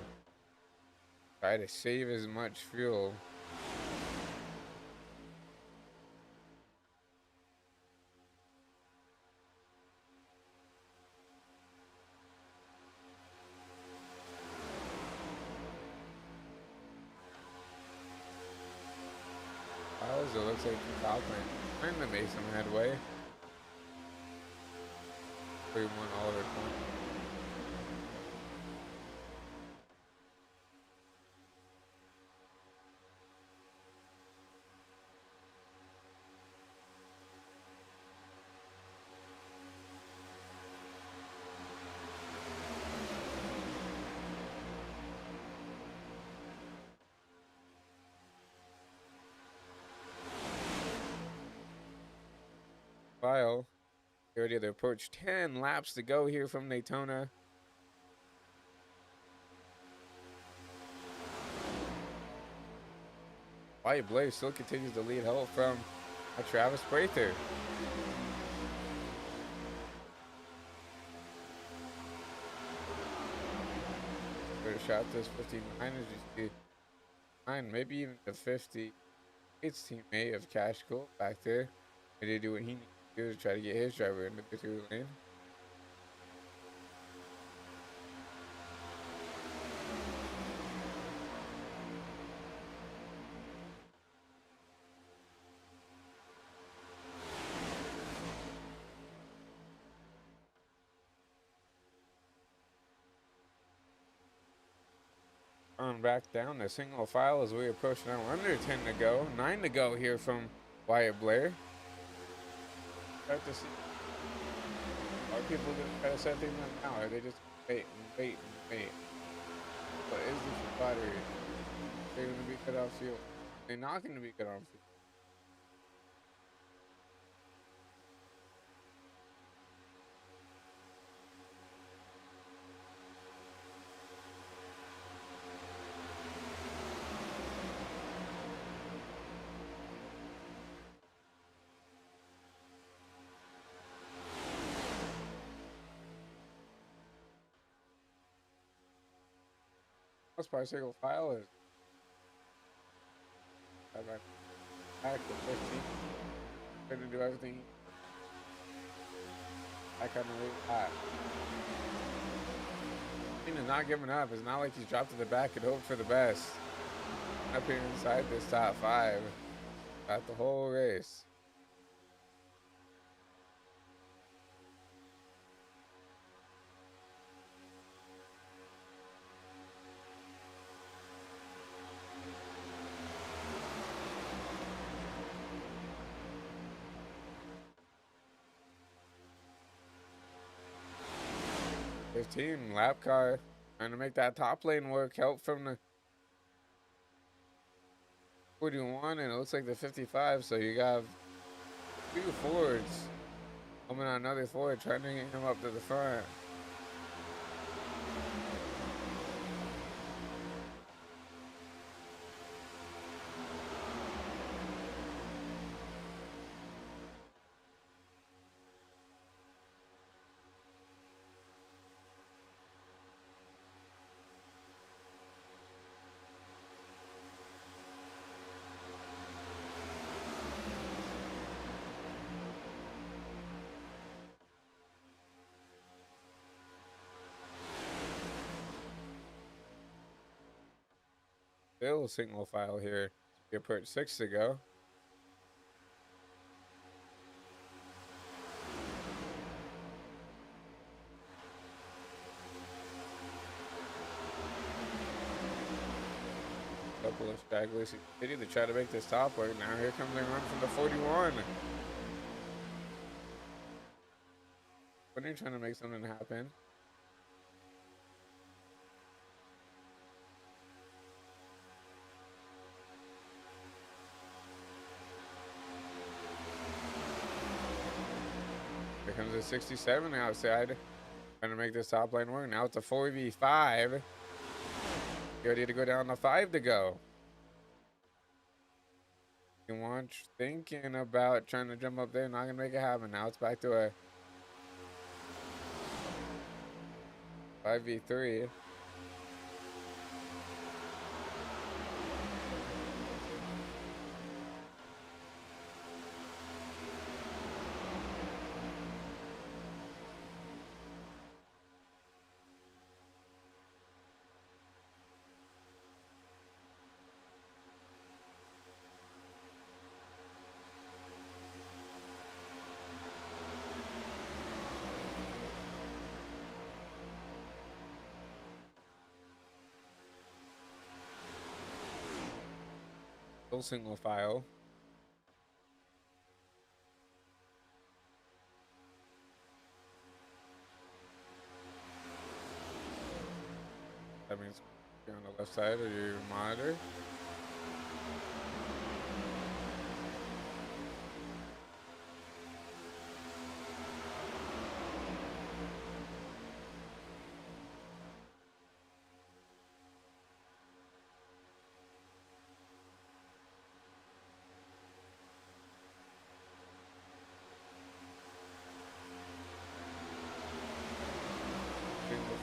try to save as much fuel. It looks like Falcon trying to make some headway. 3-1 Oliver point. File. Already at the approach. 10 laps to go here from Daytona. Wyatt Blair still continues to lead help from Travis Prather. Better shot this 59 as you see. Maybe even the 50. It's teammate of Cash Cool back there. Ready to do what he needs to do to try to get his driver into the victory lane. On back down the single file as we approach now under 10 to go. 9 to go here from Wyatt Blair. Start to see. Are people going to try to set things up now? Or are they just wait and wait and wait? What is this battery? They're going to be cut off fuel. They're not going to be cut off fuel. most part, single file is back to 15. Trying to do everything back on the way back. He's not giving up. It's not like he's dropped to the back and hoped for the best. Up here inside this top 5. Got the whole race. Lap car trying to make that top lane work. Help from the 41, and it looks like the 55. So you got 2 Fords coming on another Ford trying to get him up to the front. Still single file here. You put 6 to go. Couple of stragglers city to try to make this top work. Now here comes the run from the 41. When you're trying to make something happen. Here comes the 67 outside. Trying to make this top lane work. Now it's a 4v5. Ready to go down to 5 to go. You want thinking about trying to jump up there, not gonna make it happen. Now it's back to a 5v3. Still single file. That means you're on the left side of your monitor.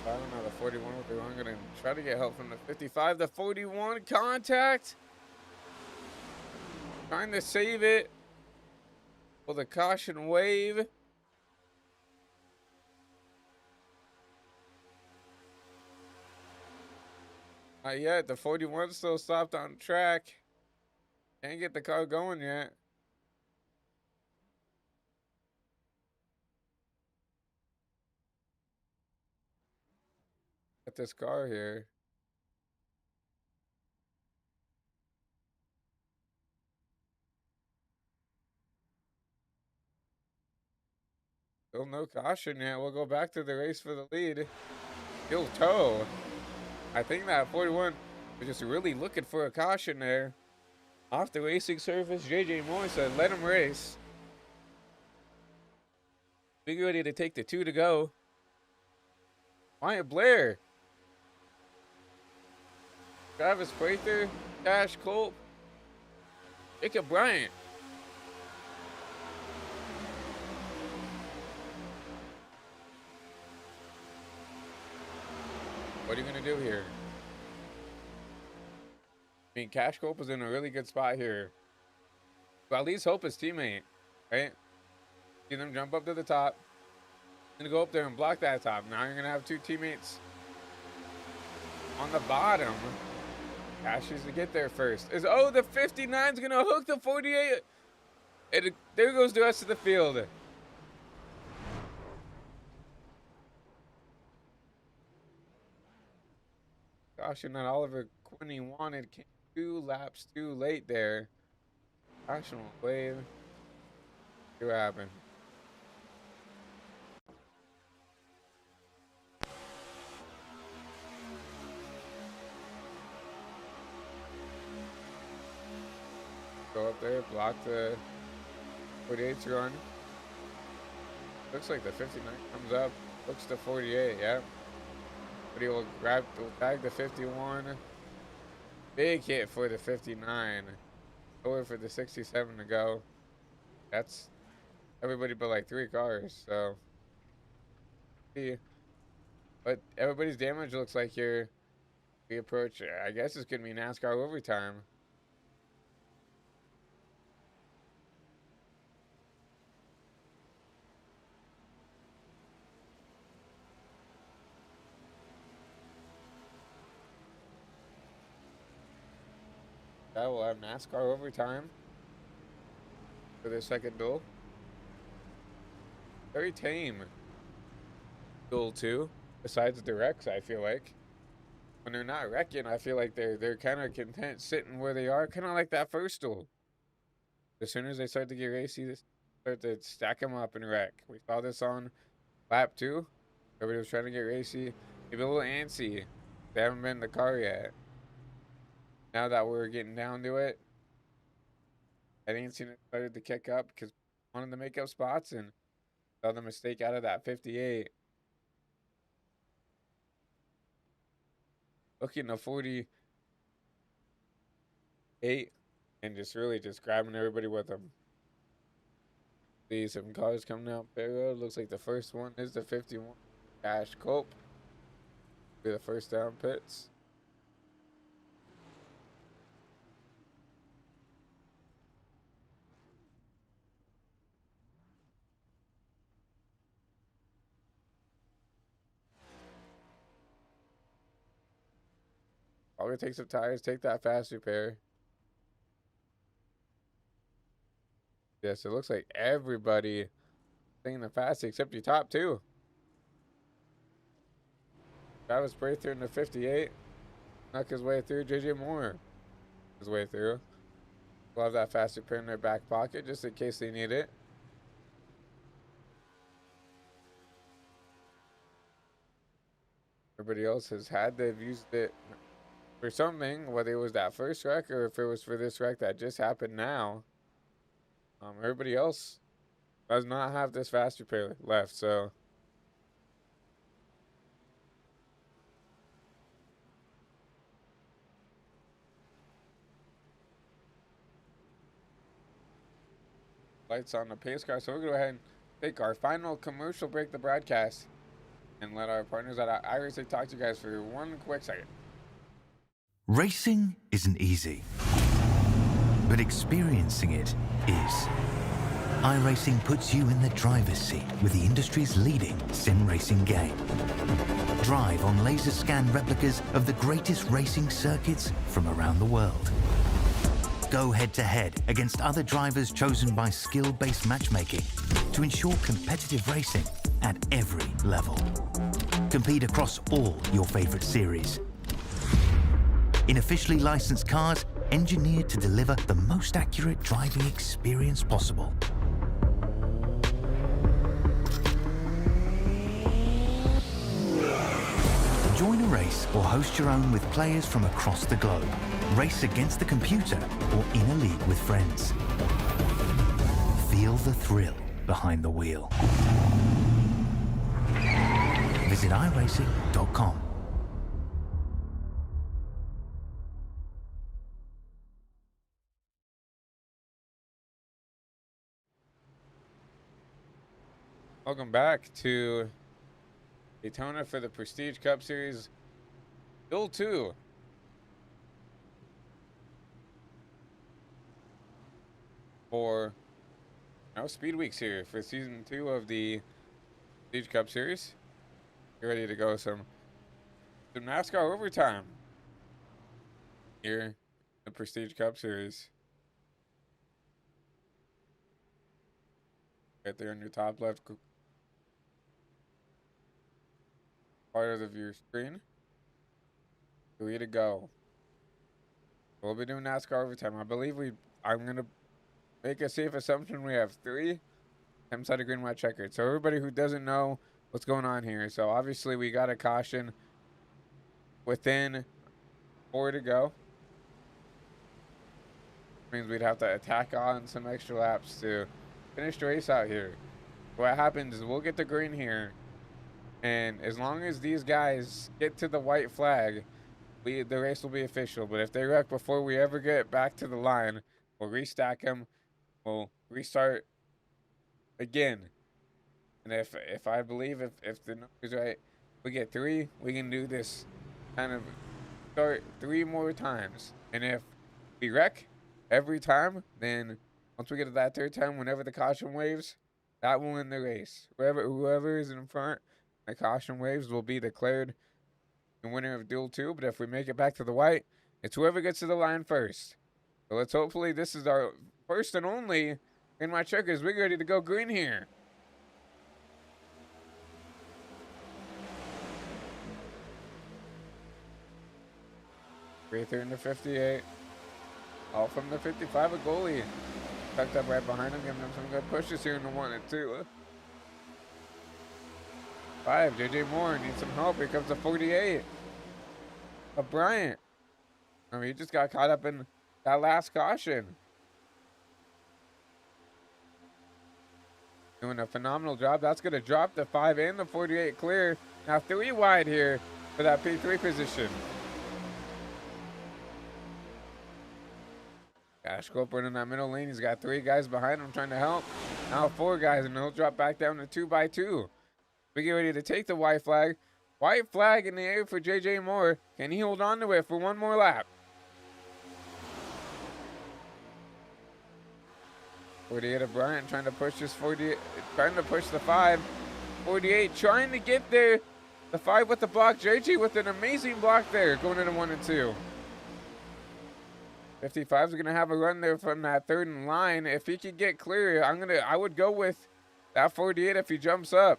I don't know, the 41 with the wrong, gonna try to get help from the 55. The 41 contact. Trying to save it with a caution wave. Not yet. The 41 still stopped on track. Can't get the car going yet. At this car here. Still no caution yet. We'll go back to the race for the lead. He'll tow. I think that 41 was just really looking for a caution there. Off the racing surface, JJ Moore said, let him race. Big ready to take the 2 to go. Wyatt Blair. Travis Prather, Cash Culp, Jacob Bryant. What are you going to do here? I mean, Cash Cope is in a really good spot here. But at least hope his teammate, right? See them jump up to the top. Gonna go up there and block that top. Now you're gonna have two teammates on the bottom. Cash is to get there first. Oh, the 59's gonna hook the 48. There goes the rest of the field. Caution that Oliver Quinney wanted came 2 laps too late there. Caution will wave. See what happened. Go up there, block the 48's run. Looks like the 59 comes up. Looks to 48, yeah. But he will tag the 51. Big hit for the 59. Over for the 67 to go. That's everybody but like 3 cars, so. See. But everybody's damage looks like here. We approach, I guess it's going to be NASCAR overtime. That will have NASCAR overtime for the second duel. Very tame duel 2, besides the wrecks, I feel like. When they're not wrecking, I feel like they're kind of content sitting where they are, kind of like that first duel. As soon as they start to get racy, they start to stack them up and wreck. We saw this on lap 2. Everybody was trying to get racy, maybe a little antsy. They haven't been in the car yet. Now that we're getting down to it, I didn't see it started to kick up because we wanted to make up spots and saw the mistake out of that 58. Looking to 48 and just really just grabbing everybody with them. See some cars coming out pit road. Looks like the first one is the 51 Cash Cope. Be the first down pits. Probably take some tires, take that fast repair. Yes, it looks like everybody taking the fast except your top 2. Travis Prather in the 58. Snuck his way through. JJ Moore his way through. We'll have that fast repair in their back pocket just in case they need it. Everybody else has had, they've used it for something, whether it was that first wreck or if it was for this wreck that just happened now. Everybody else does not have this fast repair left, so. Lights on the pace car, so we'll go ahead and take our final commercial break, the broadcast, and let our partners at iRacing talk to you guys for one quick second. Racing isn't easy, but experiencing it is. iRacing puts you in the driver's seat with the industry's leading sim racing game. Drive on laser scan replicas of the greatest racing circuits from around the world. Go head-to-head against other drivers chosen by skill-based matchmaking to ensure competitive racing at every level. Compete across all your favorite series. In officially licensed cars, engineered to deliver the most accurate driving experience possible. Join a race or host your own with players from across the globe. Race against the computer or in a league with friends. Feel the thrill behind the wheel. Visit iRacing.com. Welcome back to Daytona for the Prestige Cup Series, Duel 2. for Speed Weeks here for season 2 of the Prestige Cup Series. Get ready to go some NASCAR overtime here in the Prestige Cup Series. Right there in your top left part of your screen. 3 to go. We'll be doing NASCAR overtime. I'm going to make a safe assumption we have 3 attempts at a green white checkered. So everybody who doesn't know what's going on here. So obviously we got a caution within 4 to go. Means we'd have to attack on some extra laps to finish the race out here. What happens is we'll get the green here. And as long as these guys get to the white flag, the race will be official. But if they wreck before we ever get back to the line, we'll restack them. We'll restart again. And if I believe if the number's right, we get 3, we can do this kind of start 3 more times. And if we wreck every time, then once we get to that 3rd time, whenever the caution waves, that will win the race. Whoever is in front, the caution waves will be declared the winner of Duel 2. But if we make it back to the white, it's whoever gets to the line first. So let's hopefully this is our first and only in my checkers. We're ready to go green here. Right there in the 58. All from the 55, a goalie. Tucked up right behind him, giving him some good pushes here in the 1 and 2. 5, JJ Moore needs some help. Here comes the 48 of Bryant. I mean, he just got caught up in that last caution. Doing a phenomenal job. That's going to drop the 5 and the 48 clear. Now 3 wide here for that P3 position. Ashcloper in that middle lane. He's got 3 guys behind him trying to help. Now 4 guys, and he'll drop back down to 2 by 2. We get ready to take the white flag. White flag in the air for JJ Moore. Can he hold on to it for 1 more lap? 48 of Bryant trying to push this 48, trying to push the 5. 48 trying to get there. The 5 with the block. JJ with an amazing block there, going into 1 and 2. 55 is gonna have a run there from that 3rd and line. If he could get clear, I would go with that 48 if he jumps up.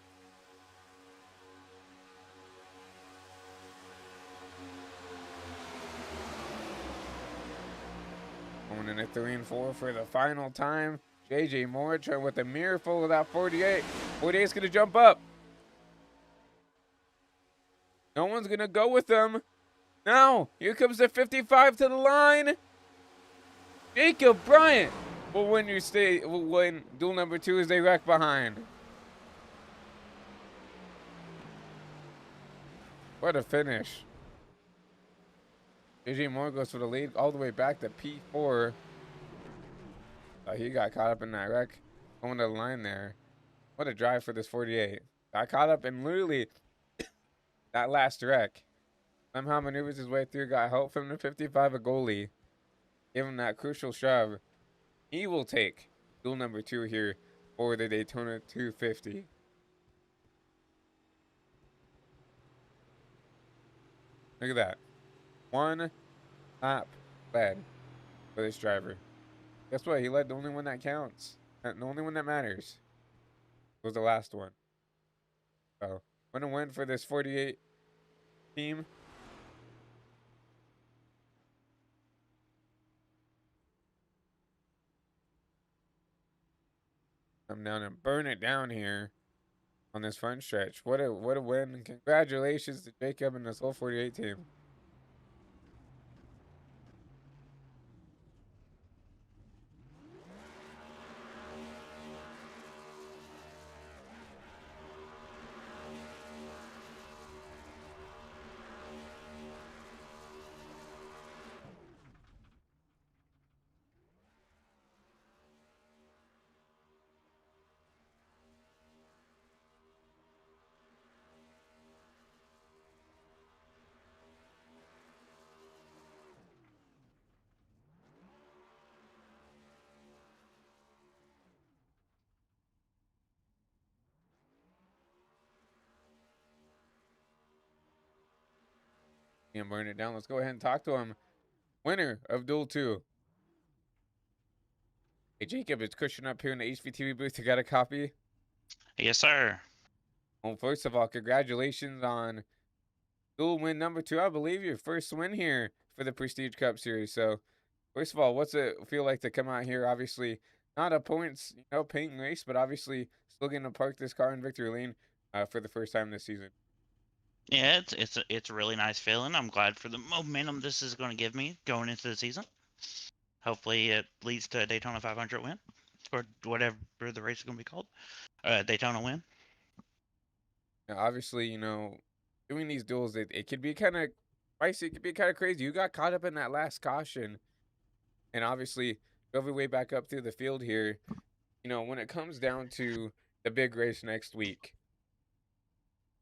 Going in at 3 and 4 for the final time. JJ Moore trying with a mirror full of that 48. 48 is gonna jump up. No one's gonna go with them. Now, here comes the 55 to the line. Jacob Bryant will win duel number 2 as they wreck behind. What a finish. JJ Moore goes for the lead all the way back to P4. He got caught up in that wreck going to the line there. What a drive for this 48. Got caught up in literally that last wreck. Somehow maneuvers his way through, got help from the 55, a goalie. Give him that crucial shove. He will take duel number 2 here for the Daytona 250. Look at that. 1 lap led for this driver. Guess what? He led the only one that counts. The only one that matters was the last one. So, what a win for this 48 team. Come down and burn it down here on this front stretch. What a win. And congratulations to Jacob and this whole 48 team. and burn it down. Let's go ahead and talk to him. Winner of Duel 2. Hey, Jacob, it's Christian up here in the HVTV booth. You got a copy? Yes, sir. Well, first of all, congratulations on Duel win number 2. I believe your first win here for the Prestige Cup Series. So, first of all, what's it feel like to come out here? Obviously, not a points, painting race, but obviously still getting to park this car in victory lane for the first time this season. Yeah, it's a really nice feeling. I'm glad for the momentum this is going to give me going into the season. Hopefully, it leads to a Daytona 500 win, or whatever the race is going to be called, Daytona win. Now, obviously, doing these duels, it could be kind of spicy. It could be kind of crazy. You got caught up in that last caution, and obviously drove your way back up through the field here. When it comes down to the big race next week,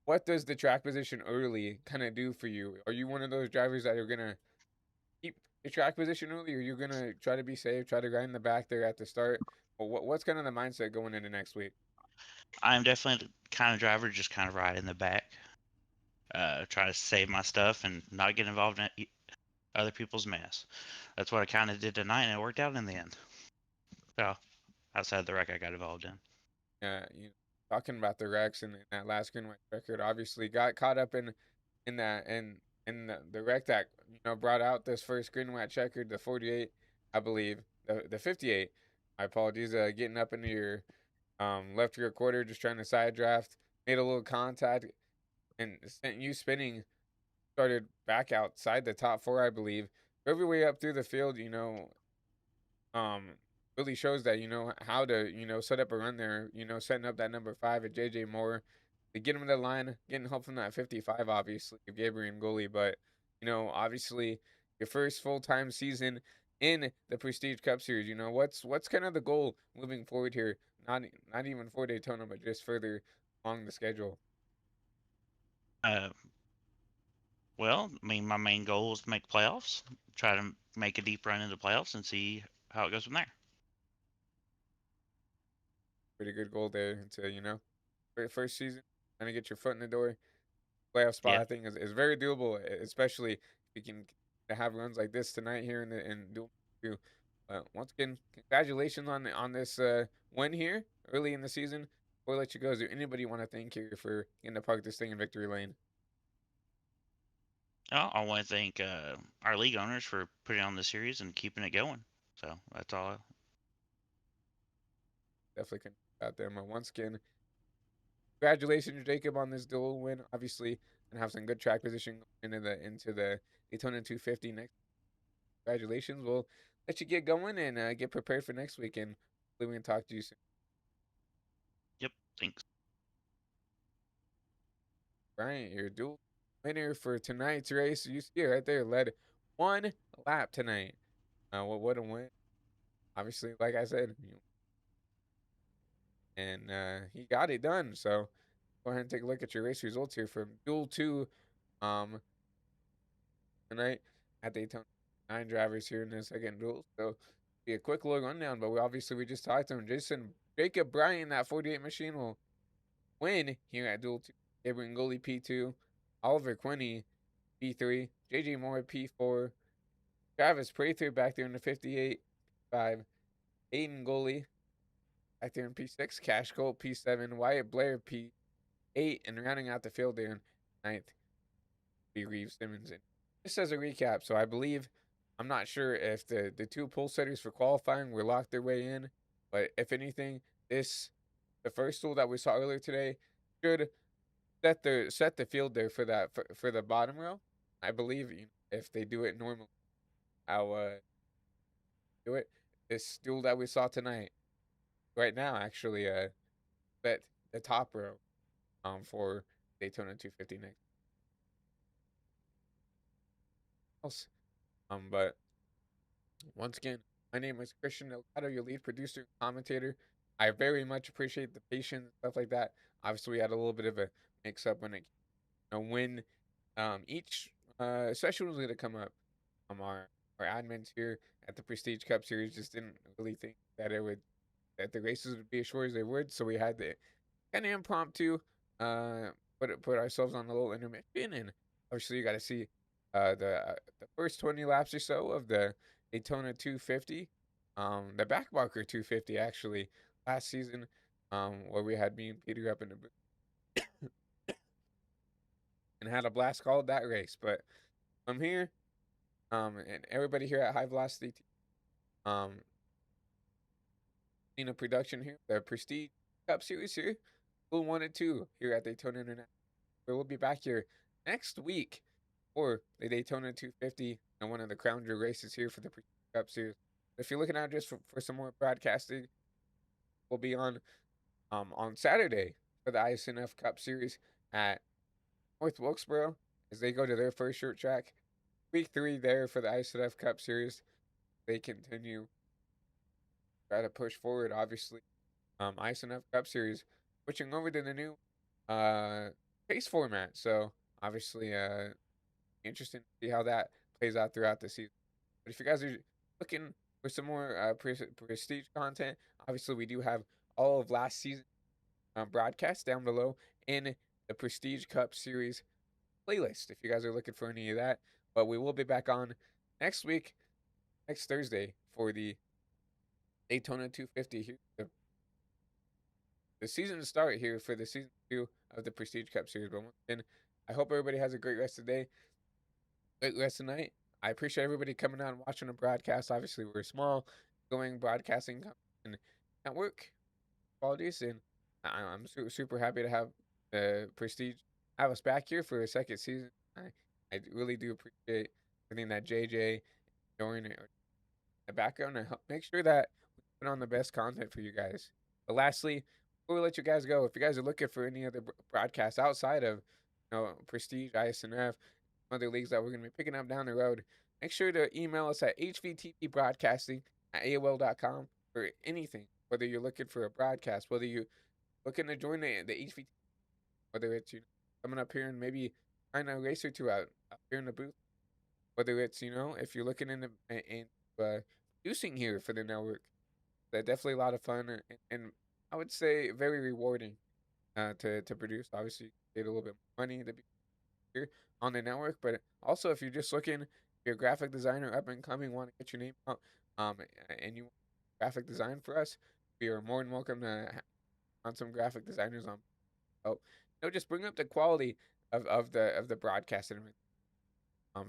what does the track position early kind of do for you? Are you one of those drivers that are gonna keep the track position early, or you're gonna try to be safe, try to grind in the back there at the start? Or what's kind of the mindset going into next week? I'm definitely the kind of driver just kind of ride in the back, try to save my stuff and not get involved in other people's mess. That's what I kind of did tonight, and it worked out in the end. So, outside of the wreck I got involved in. Talking about the wrecks and that last green white record, obviously got caught up in that in the wreck that brought out this first green white checkered, the 48, I believe, the 58. My apologies, getting up into your left rear quarter, just trying to side draft, made a little contact, and sent you spinning. Started back outside the top 4, I believe. Drove your way up through the field, um, really shows that how to set up a run there. Setting up that number 5 at JJ Moore to get him to the line, getting help from that 55, obviously, of Gabriel Ngoli. But obviously, your first full time season in the Prestige Cup Series. What's kind of the goal moving forward here? Not even for Daytona, but just further along the schedule. Well, I mean, my main goal is to make playoffs, try to make a deep run into playoffs, and see how it goes from there. Pretty good goal there to first season, trying to get your foot in the door. Playoff spot, Yeah. I think, is very doable, especially if you can have runs like this tonight here in Duel 2. Once again, congratulations on this win here early in the season. Before I let you go, is there anybody you want to thank here for getting to park this thing in victory lane? I want to thank our league owners for putting on the series and keeping it going. So that's all. Definitely can out them. Once again, congratulations, Jacob, on this duel win. Obviously, and have some good track position into the Daytona 250 next. Congratulations. We'll let you get going and get prepared for next week, and hopefully we can talk to you soon. Yep. Thanks. Brian, your duel winner for tonight's race. You see it right there, led 1 lap tonight. What a win. Obviously, like I said, and he got it done. So go ahead and take a look at your race results here from Duel 2 tonight at Daytona. 9 drivers here in the second duel. So be a quick little rundown, but we just talked to him. Jacob Bryan, that 48 machine will win here at Duel 2. Gabriel Ngoli P2, Oliver Quinney P3, JJ Moore P4, Travis Prather back there in the 58, 5, Aiden Ngoli back there in P6, Cash Gold P7, Wyatt Blair P8, and rounding out the field there in 9th, be Reeves Simmons. And just as a recap, so I believe, I'm not sure if the 2 pole setters for qualifying were locked their way in, but if anything, the first tool that we saw earlier today should set the field there for that for the bottom row. I believe if they do it normally, I'll do it. This duel that we saw tonight, right now, actually, bet the top row for Daytona 250 next. But once again, my name is Christian Delgado, your lead producer and commentator. I very much appreciate the patience and stuff like that. Obviously, we had a little bit of a mix up when each session was going to come up. Our admins here at the Prestige Cup Series just didn't really think that the races would be as short as they would, so we had to kind of impromptu put ourselves on a little intermission, and obviously you got to see the first 20 laps or so of the Daytona 250, the backmarker 250 actually last season, where we had me and Peter up in the booth and had a blast called that race. But I'm here, and everybody here at High Velocity, um, in a production here, the Prestige Cup Series here, Pool 1 and 2 here at Daytona International. We'll be back here next week for the Daytona 250 and one of the Crown Jewel races here for the Prestige Cup Series. If you're looking out just for some more broadcasting, we'll be on Saturday for the ISNF Cup Series at North Wilkesboro as they go to their first short track. Week 3 there for the ISNF Cup Series. They continue try to push forward, obviously. ISNF Cup Series switching over to the new pace format. So obviously interesting to see how that plays out throughout the season. But if you guys are looking for some more prestige content, obviously we do have all of last season broadcasts down below in the Prestige Cup Series playlist if you guys are looking for any of that. But we will be back on next week, next Thursday, for the Daytona 250 here. The season start here for the season 2 of the Prestige Cup Series. But once again, I hope everybody has a great rest of the day, great rest of the night. I appreciate everybody coming out and watching the broadcast. Obviously, we're small, going broadcasting and network qualities, and I'm super happy to have the Prestige have us back here for a second season. I really do appreciate everything that JJ, Dorian, in the background and help make sure that we put on the best content for you guys. But lastly, before we let you guys go, if you guys are looking for any other broadcasts outside of Prestige, ISNF, other leagues that we're going to be picking up down the road, make sure to email us at hvtvbroadcasting@aol.com for anything. Whether you're looking for a broadcast, whether you're looking to join the HVT, whether it's coming up here and maybe trying a race or two out here in the booth, whether it's if you're looking in producing here for the network, they're definitely a lot of fun and I would say very rewarding to produce. Obviously, you get a little bit more money to be here on the network, but also if you're just looking, if you're a graphic designer up and coming, want to get your name out, and you want graphic design for us, we are more than welcome to on some graphic designers on. Oh, just bring up the quality of the broadcast and everything.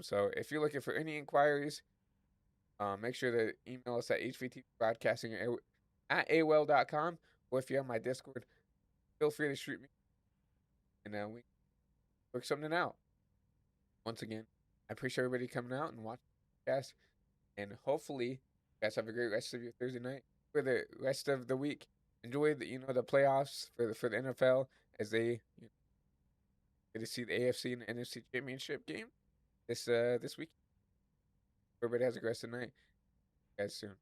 So if you're looking for any inquiries, make sure to email us at hvtbroadcasting@aol.com, or if you have my Discord, feel free to shoot me, and we work something out. Once again, I appreciate everybody coming out and watching the podcast, and hopefully you guys have a great rest of your Thursday night. For the rest of the week, enjoy the playoffs for the NFL as they get to see the AFC and the NFC championship game this week. Everybody has a great rest of the night. See you guys soon.